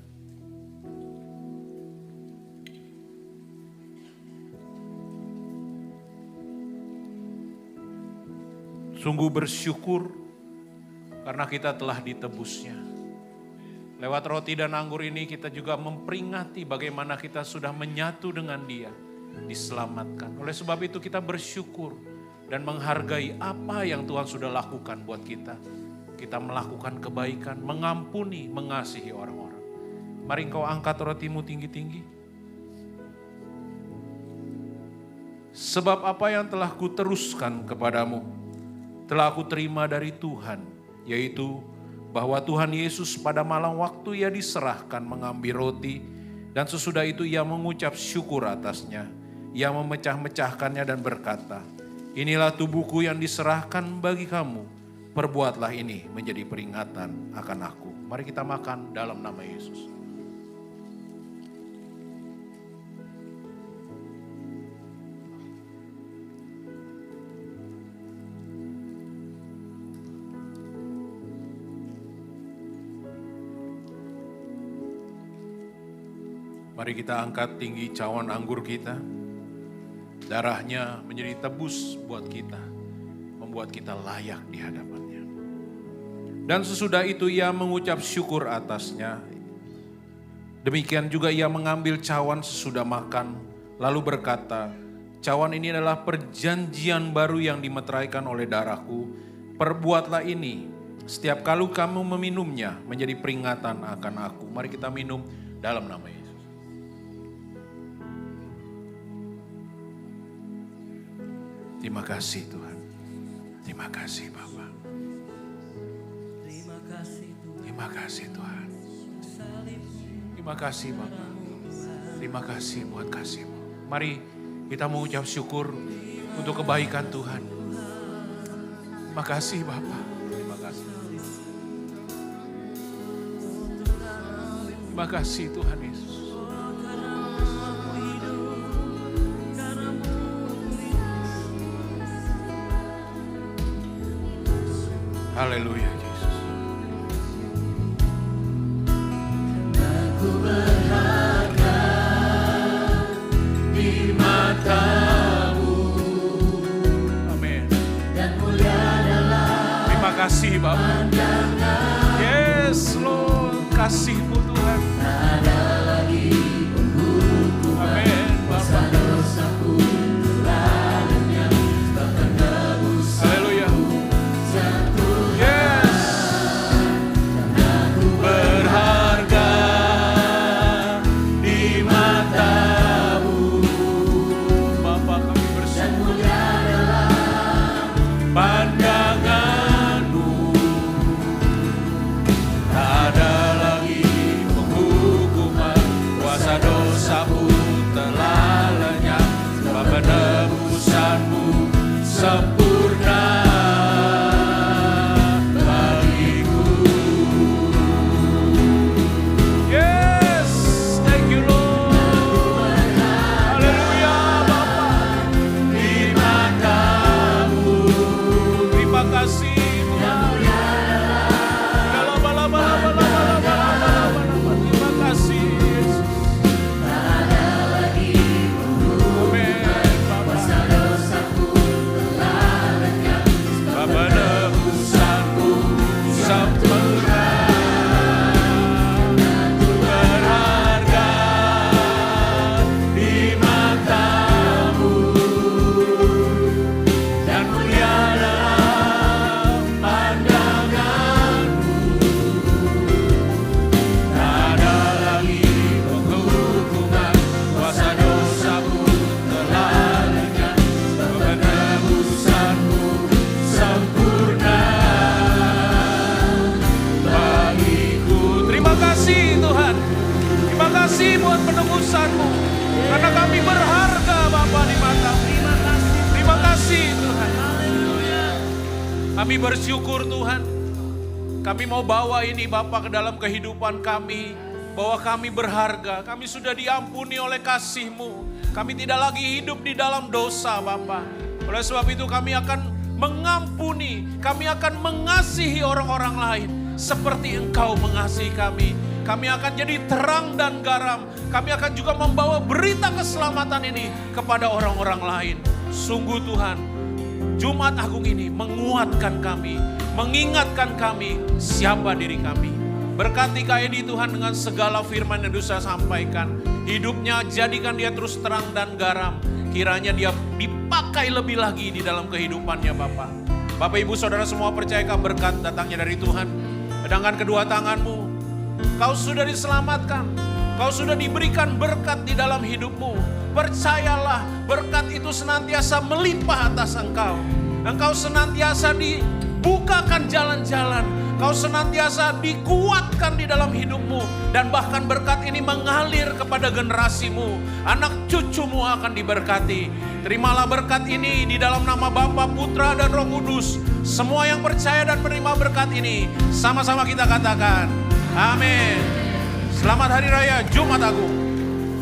Sungguh bersyukur karena kita telah ditebusnya. Lewat roti dan anggur ini kita juga memperingati bagaimana kita sudah menyatu dengan Dia. diselamatkan. Oleh sebab itu kita bersyukur dan menghargai apa yang Tuhan sudah lakukan buat kita. Kita melakukan kebaikan, mengampuni, mengasihi orang-orang. Mari engkau angkat rotimu tinggi-tinggi. Sebab apa yang telah kuteruskan kepadamu, telah aku terima dari Tuhan, yaitu bahwa Tuhan Yesus pada malam waktu ia diserahkan mengambil roti, dan sesudah itu ia mengucap syukur atasnya. Ia memecah-mecahkannya dan berkata, inilah tubuhku yang diserahkan bagi kamu. Perbuatlah ini menjadi peringatan akan aku. Mari kita makan dalam nama Yesus. Mari kita angkat tinggi cawan anggur kita. Darahnya menjadi tebus buat kita. Membuat kita layak di hadapannya. Dan sesudah itu ia mengucap syukur atasnya. Demikian juga ia mengambil cawan sesudah makan. Lalu berkata, cawan ini adalah perjanjian baru yang dimeteraikan oleh darahku. Perbuatlah ini setiap kali kamu meminumnya menjadi peringatan akan aku. Mari kita minum dalam nama Yesus. Terima kasih Tuhan. Terima kasih Bapa. Terima kasih Tuhan. Terima kasih Bapa. Terima kasih buat kasih-Mu. Mari kita mengucap syukur untuk kebaikan Tuhan. Terima kasih Bapa. Terima kasih. Terima kasih Tuhan Yesus. Haleluya Yesus. Aku berharga di mata-Mu. Amin. Dan mulia dalam Terima kasih Bapak. Yes Lord, kasih-Mu Tuhan. ada lagi penghukuman. Amin Bapak. Dosaku telah lenyap, bahkan nebus Haleluya. Berharga di mata-Mu, Bapa kami bersyukur dalam pandangan-Mu. Tak ada lagi penghukuman, kuasa dosa pun telah lenyap, sebab penebusan-Mu sempurna. Buat penebusan-Mu, karena kami berharga Bapa di mata-Mu. Terima kasih Tuhan. Kami bersyukur Tuhan. Kami mau bawa ini Bapa ke dalam kehidupan kami, bahwa kami berharga, kami sudah diampuni oleh kasih-Mu. Kami tidak lagi hidup di dalam dosa Bapa. Oleh sebab itu kami akan mengampuni, kami akan mengasihi orang-orang lain seperti Engkau mengasihi kami. Kami akan jadi terang dan garam. Kami akan juga membawa berita keselamatan ini kepada orang-orang lain. Sungguh Tuhan, Jumat Agung ini menguatkan kami, mengingatkan kami siapa diri kami. Berkati Kak Edi Tuhan dengan segala firman yang sudah sampaikan. hidupnya jadikan dia terus terang dan garam. Kiranya dia dipakai lebih lagi di dalam kehidupannya Bapa. Bapak Ibu Saudara semua percayakah berkat datangnya dari Tuhan? Pedangkan kedua tanganmu. Kau sudah diselamatkan. Kau sudah diberikan berkat di dalam hidupmu. Percayalah, berkat itu senantiasa melimpah atas engkau. Engkau senantiasa dibukakan jalan-jalan. Kau senantiasa dikuatkan di dalam hidupmu. Dan bahkan berkat ini mengalir kepada generasimu. Anak cucumu akan diberkati. Terimalah berkat ini di dalam nama Bapa, Putra, dan Roh Kudus. Semua yang percaya dan menerima berkat ini, sama-sama kita katakan, amin. Selamat Hari Raya Jumat Agung.